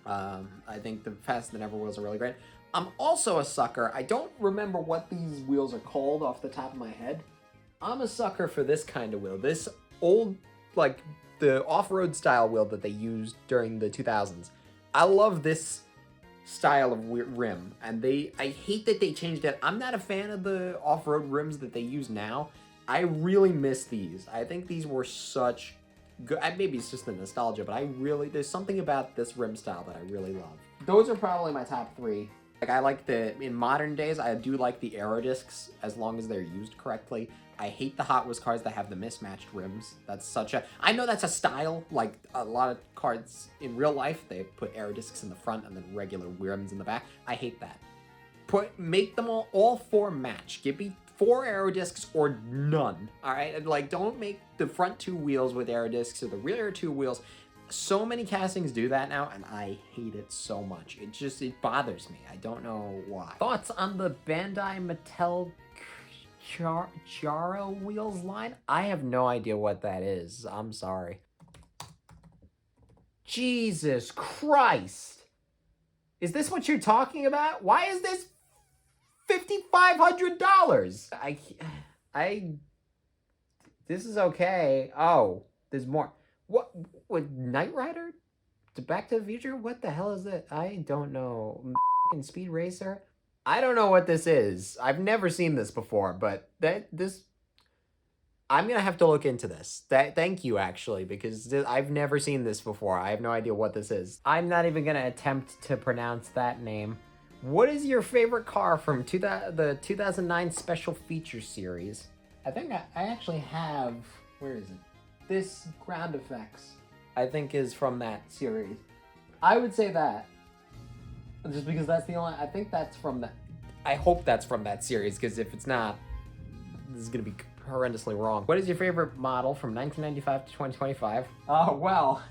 I think the Faster Than Ever wheels are really great. I'm also a sucker. I don't remember what these wheels are called off the top of my head. I'm a sucker for this kind of wheel. This old, like, the off-road style wheel that they used during the 2000s. I love this style of rim, and I hate that they changed it. I'm not a fan of the off-road rims that they use now. I really miss these. I think these were such good. Maybe it's just the nostalgia, but there's something about this rim style that I really love. Those are probably my top three. Like, I like in modern days, I do like the Aerodiscs as long as they're used correctly. I hate the Hot Wheels cars that have the mismatched rims. I know that's a style. Like, a lot of cars in real life, they put Aerodiscs in the front and then regular rims in the back. I hate that. Make them all four match. Give me 4 Aerodiscs or none. All right, like, don't make the front 2 wheels with Aerodiscs or the rear 2 wheels. So many castings do that now, and I hate it so much. It bothers me. I don't know why. Thoughts on the Bandai Mattel Charo wheels line? I have no idea what that is. I'm sorry. Jesus Christ! Is this what you're talking about? Why is this $5,500? This is okay. Oh, there's more. What, Knight Rider? To Back to the Future? What the hell is it? I don't know. Speed Racer? I don't know what this is. I've never seen this before, but I'm gonna have to look into this. Thank you, actually, because I've never seen this before. I have no idea what this is. I'm not even gonna attempt to pronounce that name. What is your favorite car from the 2009 Special Features series? I think I actually have... Where is it? This Ground Effects, I think, is from that series. I would say that. Just because that's the only... I think that's from that... I hope that's from that series, because if it's not, this is going to be horrendously wrong. What is your favorite model from 1995 to 2025? Oh, well...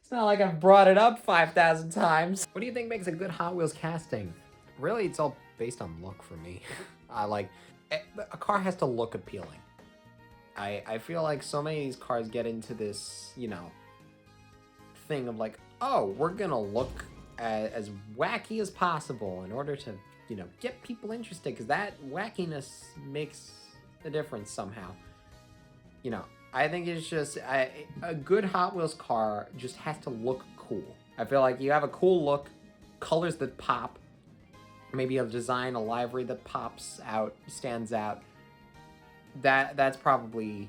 It's not like I've brought it up 5,000 times. What do you think makes a good Hot Wheels casting? Really, it's all based on look for me. A car has to look appealing. I feel like so many of these cars get into this, thing of like, oh, we're gonna look as wacky as possible in order to, get people interested, because that wackiness makes a difference somehow. I think it's just a good Hot Wheels car just has to look cool. I feel like you have a cool look, colors that pop, maybe a design, a livery that pops out, stands out. That's probably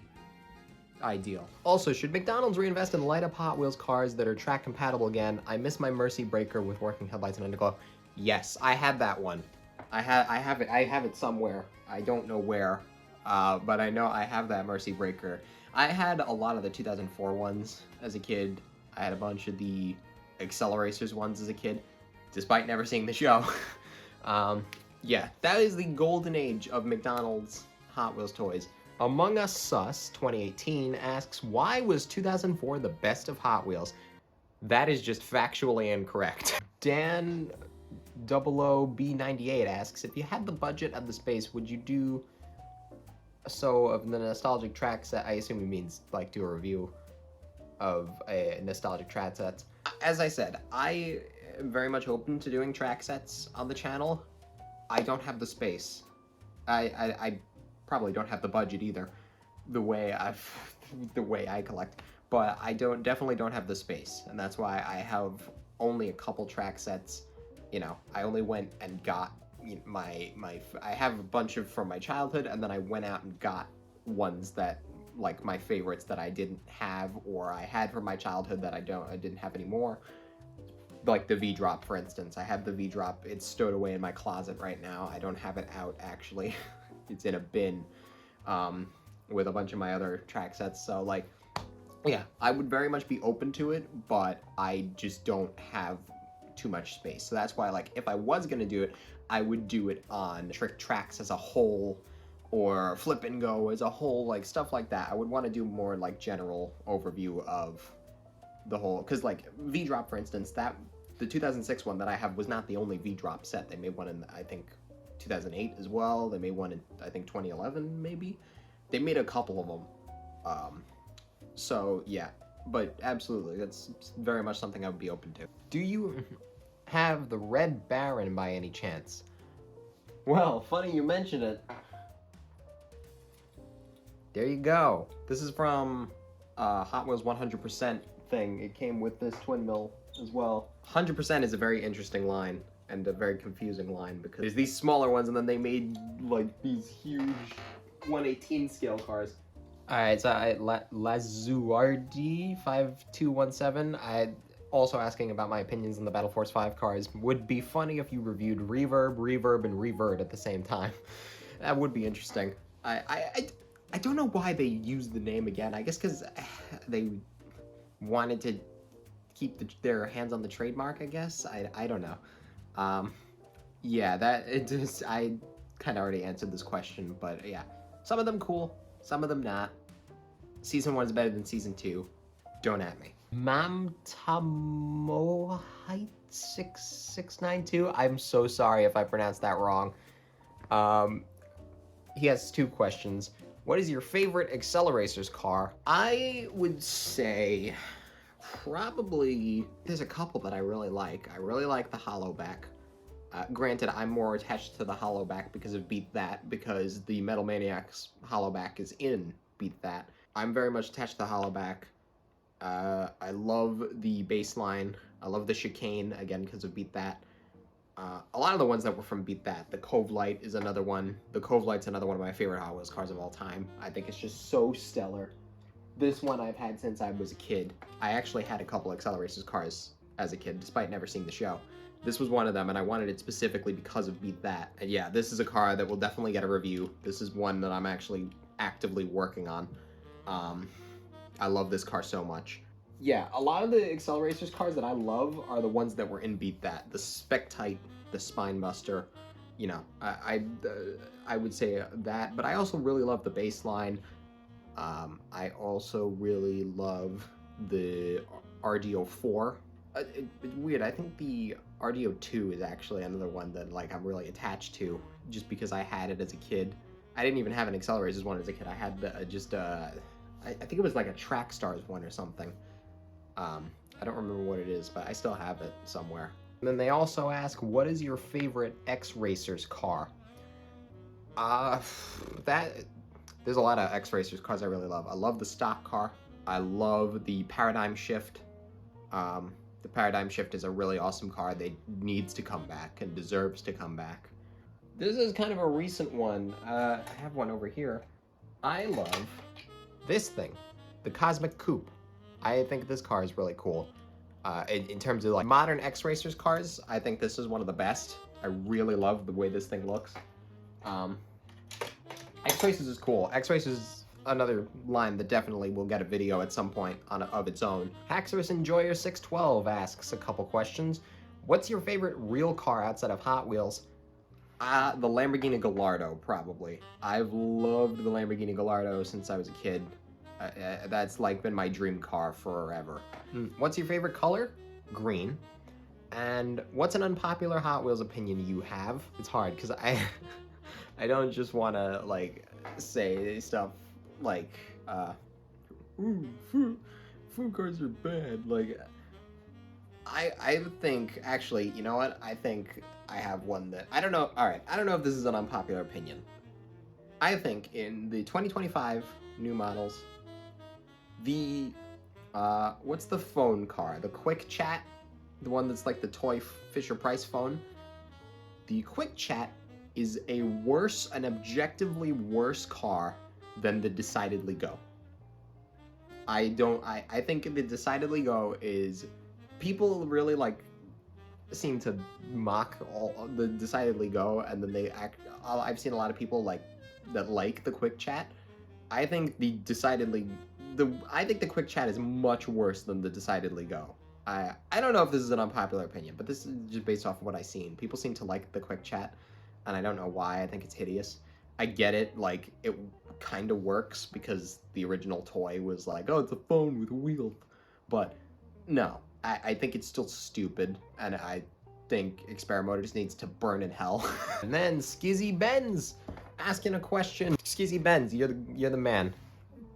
ideal. Also, should McDonald's reinvest in light-up Hot Wheels cars that are track compatible again? I miss my Mercy Breaker with working headlights and underglow. Yes, I had that one. I have it somewhere. I don't know where, but I know I have that Mercy Breaker. I had a lot of the 2004 ones as a kid. I had a bunch of the Acceleracers ones as a kid, despite never seeing the show. Yeah, that is the golden age of McDonald's Hot Wheels toys. Among Us Sus 2018 asks, why was 2004 the best of Hot Wheels? That is just factually incorrect. Dan 00B98 asks, if you had the budget and the space, would you do so of the nostalgic track set? I assume he means like do a review of a nostalgic track sets. As I said, I am very much open to doing track sets on the channel. I don't have the space. I probably don't have the budget either, the way I collect, but I definitely don't have the space, and that's why I have only a couple track sets. I only went and got I have a bunch from my childhood, and then I went out and got ones that, like, my favorites that I didn't have, or I had from my childhood that I didn't have anymore. Like the V-Drop, for instance. I have the V-Drop. It's stowed away in my closet right now. I don't have it out, actually. It's in a bin with a bunch of my other track sets. So, like, Yeah, I would very much be open to it, but I just don't have too much space. So that's why, like, if I was gonna do it, I would do it on Trick Tracks as a whole, or Flip and Go as a whole, like stuff like that. I would want to do more like general overview of the whole, because like V-Drop, for instance, that the 2006 one that I have was not the only V-Drop set. They made one in, I think, 2008 as well. They made one in, I think, 2011 maybe. They made a couple of them. So yeah, but absolutely, that's very much something I would be open to. Do you have the Red Baron by any chance? Well, funny you mention it. There you go. This is from Hot Wheels 100% thing. It came with this twin mill as well. 100% is a very interesting line and a very confusing line because there's these smaller ones and then they made like these huge 1/18 scale cars. Alright, so Lazuardi 5217. I also asking about my opinions on the Battle Force 5 cars. Would be funny if you reviewed Reverb, Reverb, and Revert at the same time. That would be interesting. I don't know why they used the name again. I guess because they wanted to keep their hands on the trademark, I guess. I don't know. Yeah, I kind of already answered this question, but yeah. Some of them cool, some of them not. Season 1 is better than Season 2. Don't at me. Mamtamohite6692. I'm so sorry if I pronounced that wrong. He has 2 questions. What is your favorite Acceleracers car? I would say probably, there's a couple that I really like. I really like the Hollowback. Granted, I'm more attached to the Hollowback because of Beat That, because the Metal Maniacs Hollowback is in Beat That. I'm very much attached to the Hollowback. I love the baseline. I love the chicane, again, because of Beat That. A lot of the ones that were from Beat That. The Cove Light is another one. The Cove Light's another one of my favorite Hot Wheels cars of all time. I think it's just so stellar. This one I've had since I was a kid. I actually had a couple Acceleracers cars as a kid, despite never seeing the show. This was one of them, and I wanted it specifically because of Beat That. And yeah, this is a car that will definitely get a review. This is one that I'm actually actively working on. I love this car so much. Yeah, a lot of the Acceleracers cars that I love are the ones that were in Beat That. The Spectite, the Spinebuster, you know, I would say that, but I also really love the baseline. I also really love the RDO4. It's weird, I think the RDO2 is actually another one that like I'm really attached to, just because I had it as a kid. I didn't even have an Accelerators one as a kid. I had I think it was like a Track Stars one or something. I don't remember what it is, but I still have it somewhere. And then they also ask, what is your favorite X-Racers car? There's a lot of X-Racers cars I really love. I love the stock car. I love the Paradigm Shift. The Paradigm Shift is a really awesome car that needs to come back and deserves to come back. This is kind of a recent one. I have one over here. I love this thing, the Cosmic Coupe. I think this car is really cool. In terms of like modern X-Racers cars, I think this is one of the best. I really love the way this thing looks. X-Racers is cool. X-Racers is another line that definitely will get a video at some point of its own. Haxorus Enjoyer 612 asks a couple questions. What's your favorite real car outside of Hot Wheels? The Lamborghini Gallardo, probably. I've loved the Lamborghini Gallardo since I was a kid. That's like been my dream car forever. What's your favorite color? Green. And what's an unpopular Hot Wheels opinion you have? It's hard because I don't just want to like say stuff like food cars are bad. Like I think actually, you know what? I think I have one that I don't know. All right, I don't know if this is an unpopular opinion. I think in the 2025 new models, the what's the phone car? The Quick Chat, the one that's like the toy Fisher-Price phone. The Quick Chat is an objectively worse car than the Decidedly Go. I think the Decidedly Go is, people really like seem to mock all the Decidedly Go, and then I've seen a lot of people like that like the Quick Chat. I think the Decidedly I think the quick chat is much worse than the decidedly go. I don't know if this is an unpopular opinion, but this is just based off of what I've seen. People seem to like the quick chat, and I don't know why. I think it's hideous. I get it, like, it kind of works because the original toy was like, oh, it's a phone with wheels. But no, I think it's still stupid, and I think Experimotors needs to burn in hell. And then Skizzy Benz asking a question. Skizzy Benz, you're the man.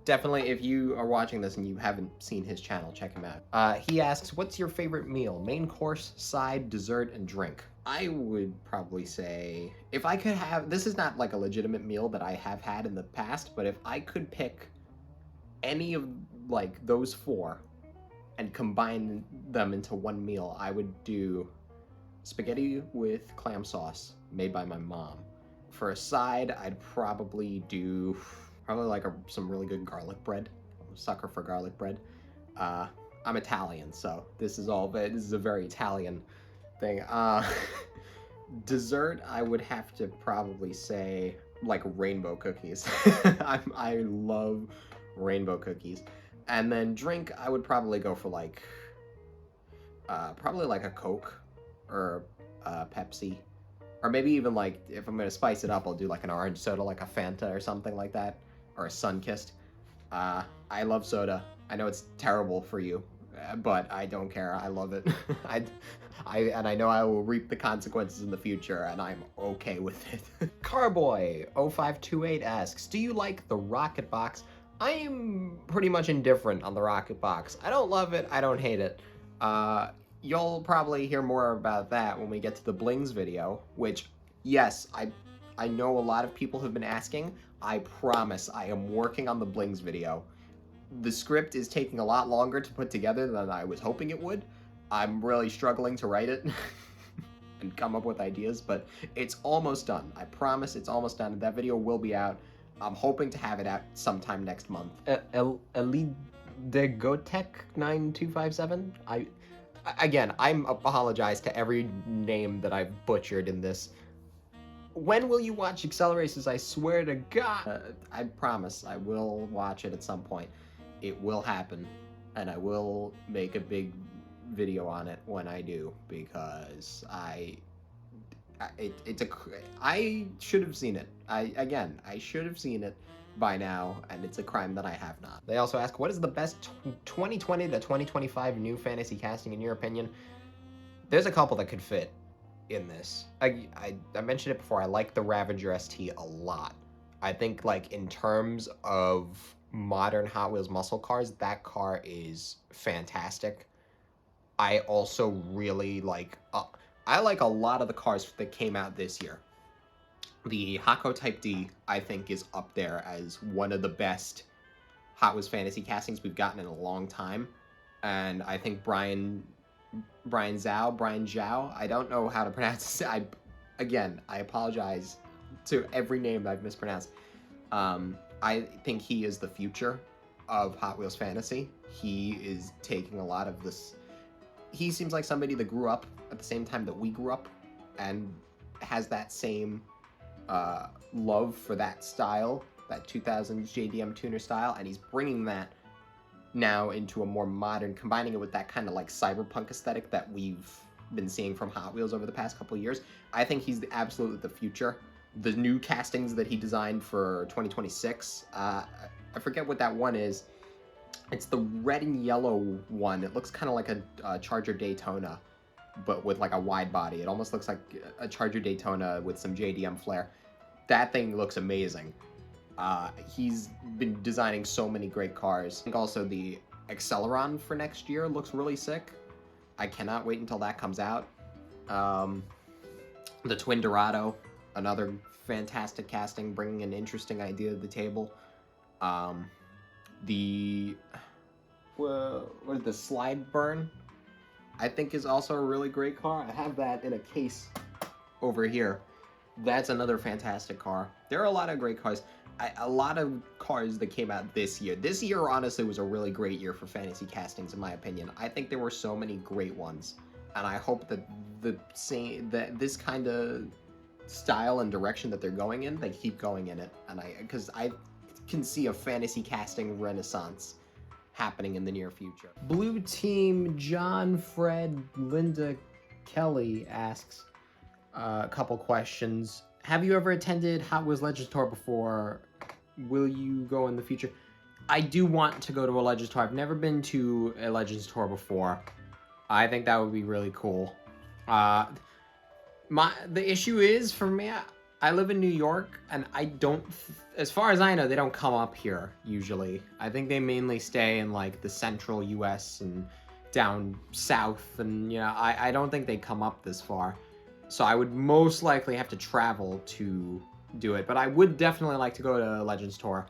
Definitely, if you are watching this and you haven't seen his channel, check him out. He asks, what's your favorite meal? Main course, side, dessert, and drink. I would probably say, if I could have, this is not like a legitimate meal that I have had in the past, but if I could pick any of like those four and combine them into one meal, I would do spaghetti with clam sauce made by my mom. For a side, I'd probably do like some really good garlic bread. I'm a sucker for garlic bread. I'm Italian, so this is a very Italian thing. Dessert, I would have to probably say like rainbow cookies. I love rainbow cookies. And then drink, I would probably go for like probably like a Coke or Pepsi. Or maybe even like, if I'm gonna spice it up, I'll do like an orange soda, like a Fanta or something like that. Or a Sunkist. I love soda. I know it's terrible for you, but I don't care. I love it. And I know I will reap the consequences in the future, and I'm okay with it. Carboy0528 asks, do you like the Rocket Box? I am pretty much indifferent on the Rocket Box. I don't love it, I don't hate it. You'll probably hear more about that when we get to the Blings video, which, yes, I know a lot of people have been asking. I promise I am working on the Blings video. The script is taking a lot longer to put together than I was hoping it would. I'm really struggling to write it and come up with ideas, but it's almost done. I promise it's almost done. That video will be out. I'm hoping to have it out sometime next month. Elidegotek9257? Again, I'm apologize to every name that I've butchered in this. When will you watch Excel Races? I swear to God. I promise I will watch it at some point. It will happen, and I will make a big video on it when I do, because I should have seen it. I should have seen it by now, and it's a crime that I have not. They also ask, what is the best 2020 to 2025 new fantasy casting in your opinion? There's a couple that could fit in this. I mentioned it before, I like the Ravager ST a lot. I think, like, in terms of modern Hot Wheels muscle cars, that car is fantastic. I also really like, I like a lot of the cars that came out this year. The Hako Type D, I think, is up there as one of the best Hot Wheels fantasy castings we've gotten in a long time. And I think Brian Zhao, I don't know how to pronounce it. Again, I apologize to every name that I've mispronounced. I think he is the future of Hot Wheels fantasy. He is taking a lot of this. He seems like somebody that grew up at the same time that we grew up and has that same love for that style, that 2000s JDM tuner style, and he's bringing that now into a more modern, combining it with that kind of like cyberpunk aesthetic that we've been seeing from Hot Wheels over the past couple of years. I think he's absolutely the future. The new castings that he designed for 2026, I forget what that one is. It's the red and yellow one. It looks kind of like a Charger Daytona, but with like a wide body. It almost looks like a Charger Daytona with some JDM flair. That thing looks amazing. He's been designing so many great cars. I think also the Acceleron for next year looks really sick. I cannot wait until that comes out. The Twin Dorado, another fantastic casting, bringing an interesting idea to the table. The Slide Burn, I think, is also a really great car. I have that in a case over here. That's another fantastic car. There are a lot of great cars. A lot of cars that came out this year. This year, honestly, was a really great year for fantasy castings, in my opinion. I think there were so many great ones, and I hope that this kind of style and direction that they're going in, they keep going in it. And because I can see a fantasy casting renaissance happening in the near future. Blue Team John Fred Linda Kelly asks a couple questions. Have you ever attended Hot Wheels Legends Tour before? Will you go in the future? I do want to go to a Legends Tour. I've never been to a Legends Tour before. I think that would be really cool. The issue is, for me, I live in New York, and I don't, as far as I know, they don't come up here, usually. I think they mainly stay in, like, the central US and down south, and, you know, I don't think they come up this far. So I would most likely have to travel to do it, but I would definitely like to go to a Legends Tour.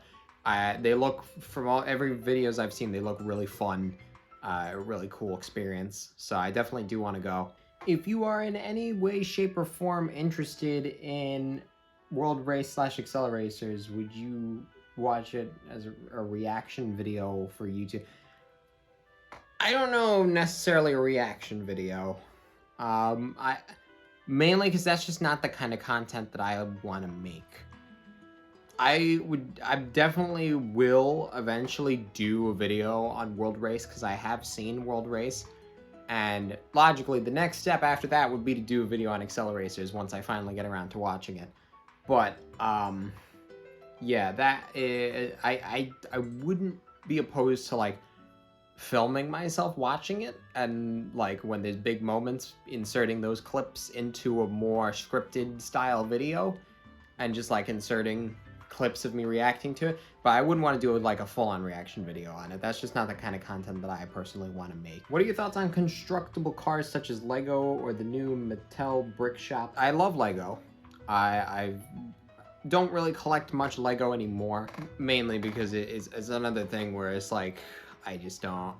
They look, from every videos I've seen, they look really fun, a really cool experience, so I definitely do want to go. If you are in any way, shape, or form interested in World Race / Acceleracers, would you watch it as a reaction video for YouTube? I don't know necessarily a reaction video. Mainly because that's just not the kind of content that I want to make. I definitely will eventually do a video on World Race because I have seen World Race. And logically, the next step after that would be to do a video on Acceleracers once I finally get around to watching it. But, yeah, that is, I wouldn't be opposed to, like, filming myself watching it, and, like, when there's big moments, inserting those clips into a more scripted style video, and just, like, inserting clips of me reacting to it, but I wouldn't want to do like a full-on reaction video on it. That's just not the kind of content that I personally want to make. What are your thoughts on constructible cars such as Lego or the new Mattel Brick Shop? I love Lego. I don't really collect much Lego anymore, mainly because it's another thing where it's like, I just don't,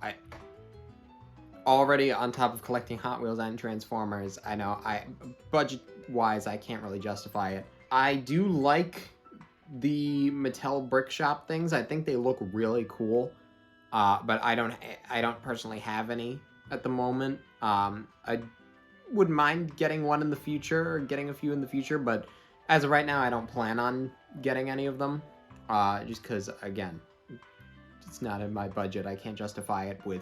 already on top of collecting Hot Wheels and Transformers, I know, budget-wise, I can't really justify it. I do like the Mattel Brick Shop things. I think they look really cool, but I don't personally have any at the moment. I wouldn't mind getting one in the future, or getting a few in the future, but as of right now, I don't plan on getting any of them, just because, again, it's not in my budget. I can't justify it with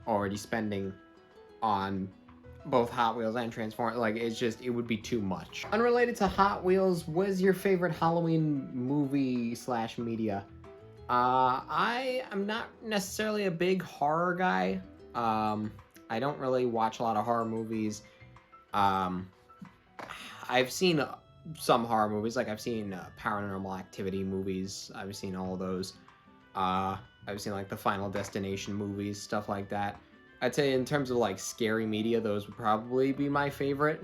already spending on both Hot Wheels and Transformers. Like, it would be too much. Unrelated to Hot Wheels, what is your favorite Halloween movie / media? I am not necessarily a big horror guy. I don't really watch a lot of horror movies. I've seen some horror movies, like I've seen Paranormal Activity movies. I've seen all of those. I've seen like the Final Destination movies, stuff like that. I'd say in terms of like scary media, those would probably be my favorite.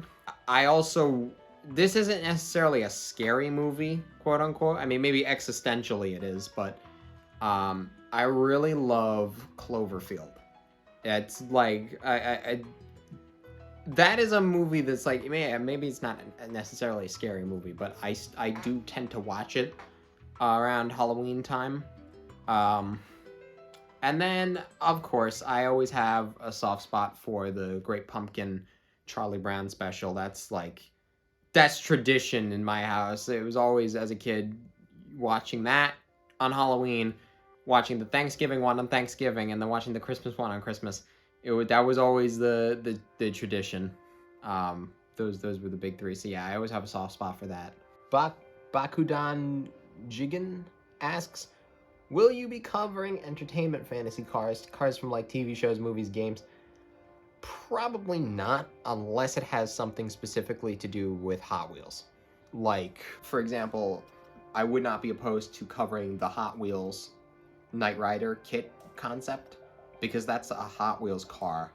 This isn't necessarily a scary movie, quote unquote. I mean, maybe existentially it is, but I really love Cloverfield. It's like, that is a movie that's like, maybe it's not necessarily a scary movie, but I do tend to watch it around Halloween time. And then, of course, I always have a soft spot for the Great Pumpkin Charlie Brown special. That's tradition in my house. It was always, as a kid, watching that on Halloween, watching the Thanksgiving one on Thanksgiving, and then watching the Christmas one on Christmas. That was always the tradition. Those were the big three. So yeah, I always have a soft spot for that. Bakudan Jigen asks, will you be covering entertainment fantasy cars from like TV shows, movies, games? Probably not, unless it has something specifically to do with Hot Wheels. Like, for example, I would not be opposed to covering the Hot Wheels Knight Rider kit concept, because that's a Hot Wheels car.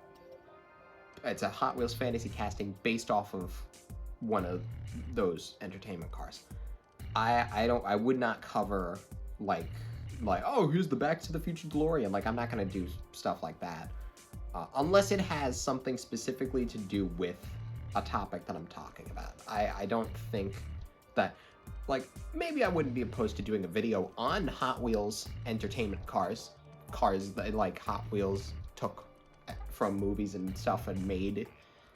It's a Hot Wheels fantasy casting based off of one of those entertainment cars. I would not cover like, oh, here's the Back to the Future DeLorean. Like, I'm not gonna do stuff like that. Unless it has something specifically to do with a topic that I'm talking about. I don't think that, like, maybe I wouldn't be opposed to doing a video on Hot Wheels entertainment cars that, like, Hot Wheels took from movies and stuff and made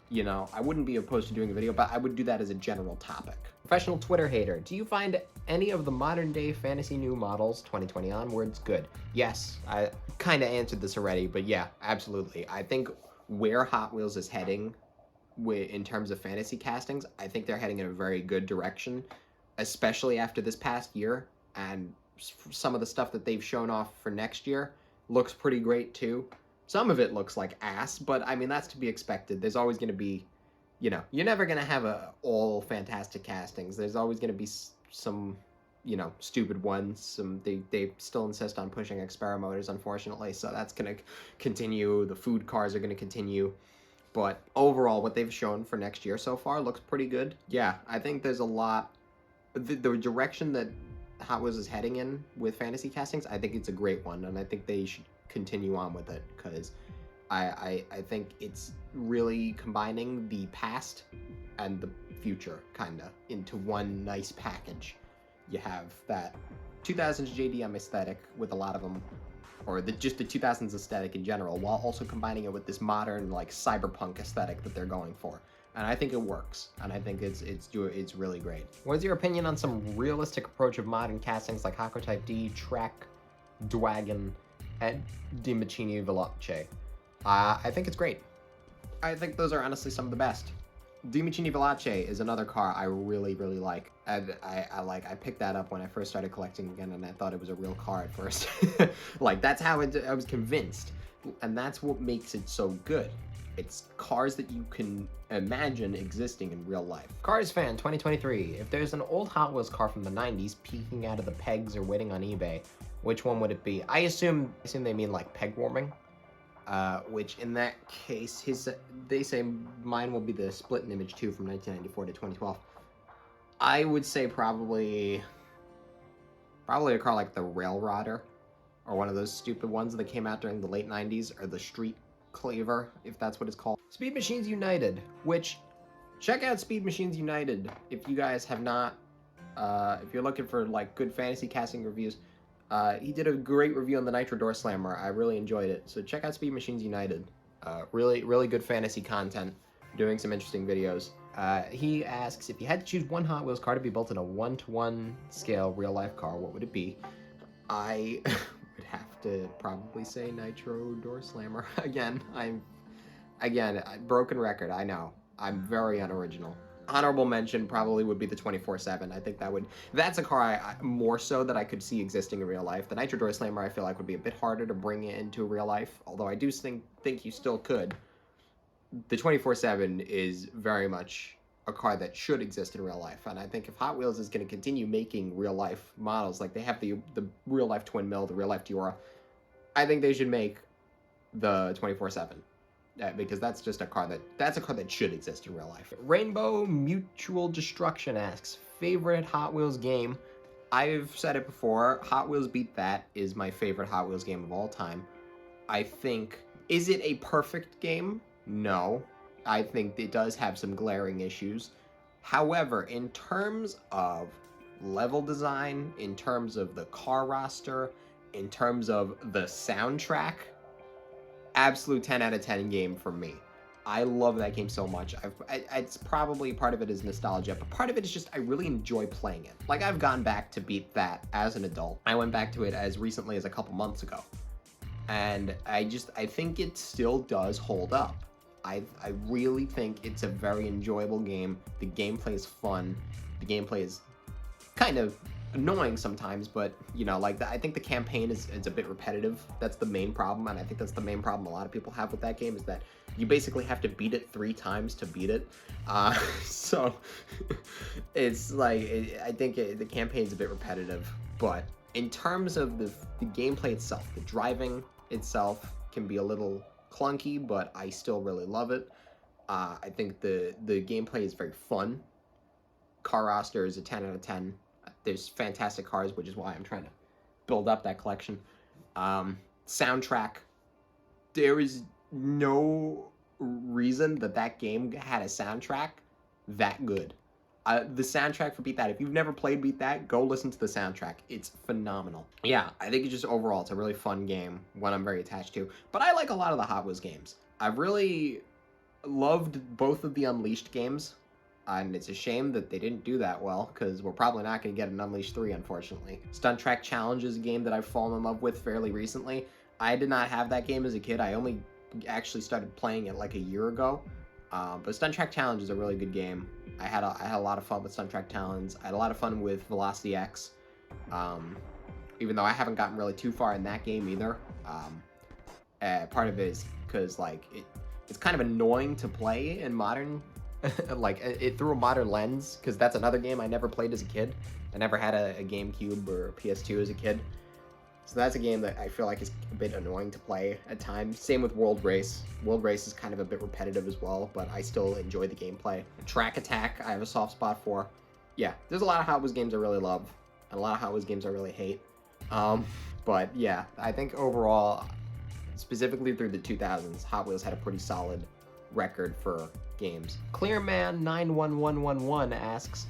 You know, I wouldn't be opposed to doing a video, but I would do that as a general topic. Professional Twitter hater, do you find any of the modern day fantasy new models 2020 onwards good? Yes, I kind of answered this already, but yeah, absolutely. I think where Hot Wheels is heading in terms of fantasy castings, I think they're heading in a very good direction, especially after this past year. And some of the stuff that they've shown off for next year looks pretty great too. Some of it looks like ass, but I mean, that's to be expected. There's always going to be, you know, you're never going to have all fantastic castings. There's always going to be some, you know, stupid ones. They still insist on pushing Experimotors, unfortunately, so that's going to continue. The food cars are going to continue. But overall, what they've shown for next year so far looks pretty good. Yeah, I think there's a lot. The direction that Hot Wheels is heading in with fantasy castings, I think it's a great one, and I think they should continue on with it, because I think it's really combining the past and the future kind of into one nice package. You have that 2000s JDM aesthetic with a lot of them, or just the 2000s aesthetic in general, while also combining it with this modern like cyberpunk aesthetic that they're going for. And I think it works, and I think it's really great. What is your opinion on some realistic approach of modern castings like Hako Type D, Track, Dwagon, and Dimachini Veloce? I think it's great. I think those are honestly some of the best. Dimachini Veloce is another car I really, really like. I picked that up when I first started collecting again, and I thought it was a real car at first. Like, that's how I was convinced. And that's what makes it so good. It's cars that you can imagine existing in real life. Cars Fan 2023. If there's an old Hot Wheels car from the 90s peeking out of the pegs or waiting on eBay, which one would it be? I assume they mean like peg warming. Which in that case, they say mine will be the Split Image 2 from 1994 to 2012. I would say probably a car like the Railrodder, or one of those stupid ones that came out during the late 90s, or the Street Cleaver, if that's what it's called. Speed Machines United, which, check out Speed Machines United if you guys have not. If you're looking for like good fantasy casting reviews, he did a great review on the Nitro Door Slammer. I really enjoyed it. So check out Speed Machines United. Really, really good fantasy content. Doing some interesting videos. He asks, if you had to choose one Hot Wheels car to be built in a 1-to-1 scale real-life car, what would it be? I would have to probably say Nitro Door Slammer. Again, broken record, I know. I'm very unoriginal. Honorable mention probably would be the 24/7. I think that's a car I more so that I could see existing in real life. The Nitro Door Slammer I feel like would be a bit harder to bring it into real life, although I do think you still could. The 24/7 is very much a car that should exist in real life, and I think if Hot Wheels is going to continue making real life models, like they have the real life Twin Mill, the real life Diora, I think they should make the 24/7. Because that's just a car that should exist in real life. Rainbow Mutual Destruction asks, favorite Hot Wheels game? I've said it before, Hot Wheels Beat That is my favorite Hot Wheels game of all time. I think, is it a perfect game? No. I think it does have some glaring issues. However, in terms of level design, in terms of the car roster, in terms of the soundtrack, absolute 10 out of 10 game for me. I love that game so much. It's probably part of it is nostalgia, but part of it is just I really enjoy playing it. Like, I've gone back to Beat That as an adult. I went back to it as recently as a couple months ago. And I think it still does hold up. I really think it's a very enjoyable game. The gameplay is fun. The gameplay is kind of annoying sometimes, but you know, like I think the campaign is a bit repetitive. That's the main problem, and I think that's the main problem a lot of people have with that game, is that you basically have to beat it 3 times to beat it. So it's like I think the campaign's a bit repetitive, but in terms of the gameplay itself, the driving itself can be a little clunky, but I still really love it. I think the gameplay is very fun. Car roster is a 10 out of 10. There's fantastic cars, which is why I'm trying to build up that collection. Soundtrack. There is no reason that game had a soundtrack that good. The soundtrack for Beat That, if you've never played Beat That, go listen to the soundtrack. It's phenomenal. Yeah, I think it's just overall, it's a really fun game, one I'm very attached to. But I like a lot of the Hot Wheels games. I've really loved both of the Unleashed games, and it's a shame that they didn't do that well, because we're probably not going to get an Unleashed 3, unfortunately. Stunt Track Challenge is a game that I've fallen in love with fairly recently. I did not have that game as a kid. I only actually started playing it like a year ago. But Stunt Track Challenge is a really good game. I had a lot of fun with Stunt Track Challenge. I had a lot of fun with Velocity X. Even though I haven't gotten really too far in that game either. Part of it is because like it's kind of annoying to play in modern, like it through a modern lens, because that's another game I never played as a kid. I never had a GameCube or a PS2 as a kid. So that's a game that I feel like is a bit annoying to play at times. Same with World Race. World Race is kind of a bit repetitive as well, but I still enjoy the gameplay. Track Attack, I have a soft spot for. Yeah, there's a lot of Hot Wheels games I really love, and a lot of Hot Wheels games I really hate. But yeah, I think overall, specifically through the 2000s, Hot Wheels had a pretty solid record for games. Clearman91111 asks,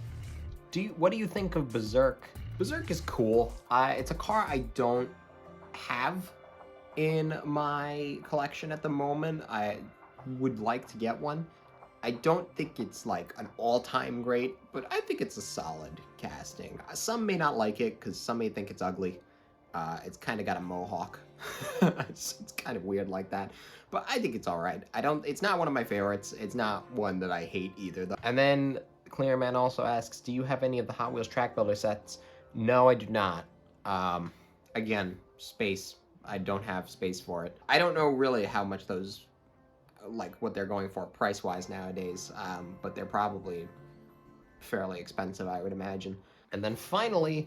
what do you think of Berserk? Berserk is cool. It's a car I don't have in my collection at the moment. I would like to get one. I don't think it's like an all-time great, but I think it's a solid casting. Some may not like it because some may think it's ugly. It's kind of got a mohawk. It's kind of weird like that, but I think it's all right. It's not one of my favorites. It's not one that I hate either, though. And then Clearman also asks, do you have any of the Hot Wheels Track Builder sets? No, I do not. Again, space. I don't have space for it. I don't know really how much those, like what they're going for price-wise nowadays, but they're probably fairly expensive, I would imagine. And then finally,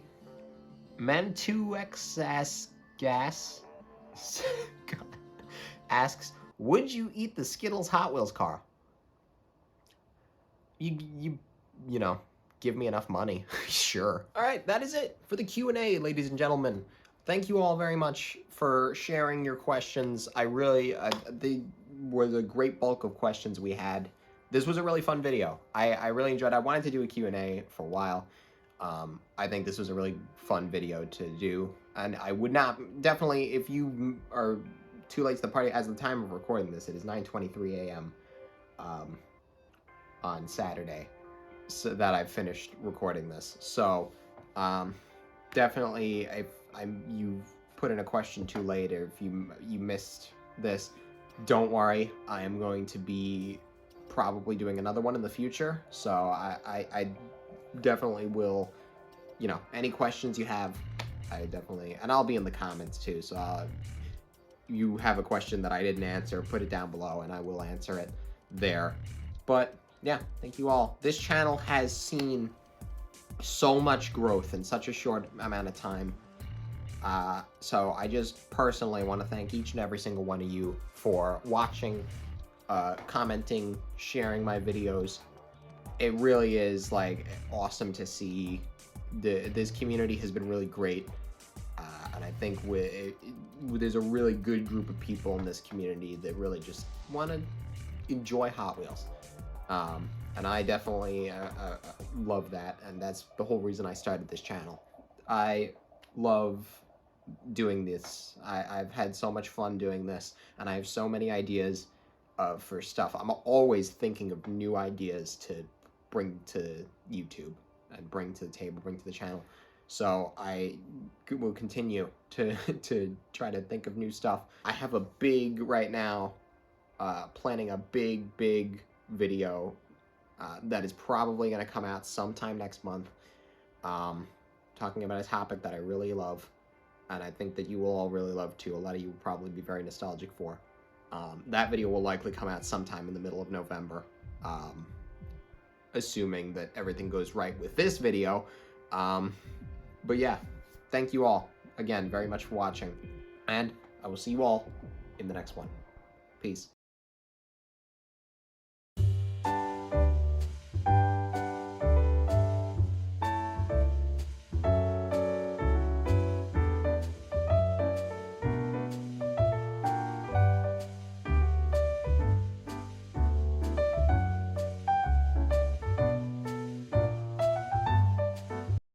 Man2XS Gas asks, would you eat the Skittles Hot Wheels car? You know, give me enough money. Sure. All right, that is it for the Q&A, ladies and gentlemen. Thank you all very much for sharing your questions. I really, they were the great bulk of questions we had. This was a really fun video. I really enjoyed it. I wanted to do a Q&A for a while. I think this was a really fun video to do. And I would not, definitely, if you are too late to the party, as of the time of recording this, it is 9:23 a.m. On Saturday. So that I've finished recording this. So, definitely, if you've put in a question too late, or if you missed this, don't worry. I am going to be probably doing another one in the future. So I definitely will, you know, any questions you have, I definitely, and I'll be in the comments too. So you have a question that I didn't answer, put it down below, and I will answer it there. But yeah, thank you all. This channel has seen so much growth in such a short amount of time. So I just personally want to thank each and every single one of you for watching, commenting, sharing my videos. It really is like awesome to see. This community has been really great. And I think there's a really good group of people in this community that really just want to enjoy Hot Wheels. And I definitely love that, and that's the whole reason I started this channel. I love doing this. I've had so much fun doing this, and I have so many ideas for stuff. I'm always thinking of new ideas to bring to YouTube and bring to the table, bring to the channel. So I will continue to try to think of new stuff. I have a big, right now, planning a big video that is probably going to come out sometime next month, talking about a topic that I really love, and I think that you will all really love too. A lot of you will probably be very nostalgic for. That video will likely come out sometime in the middle of November, assuming that everything goes right with this video. But yeah, thank you all again very much for watching, and I will see you all in the next one. Peace.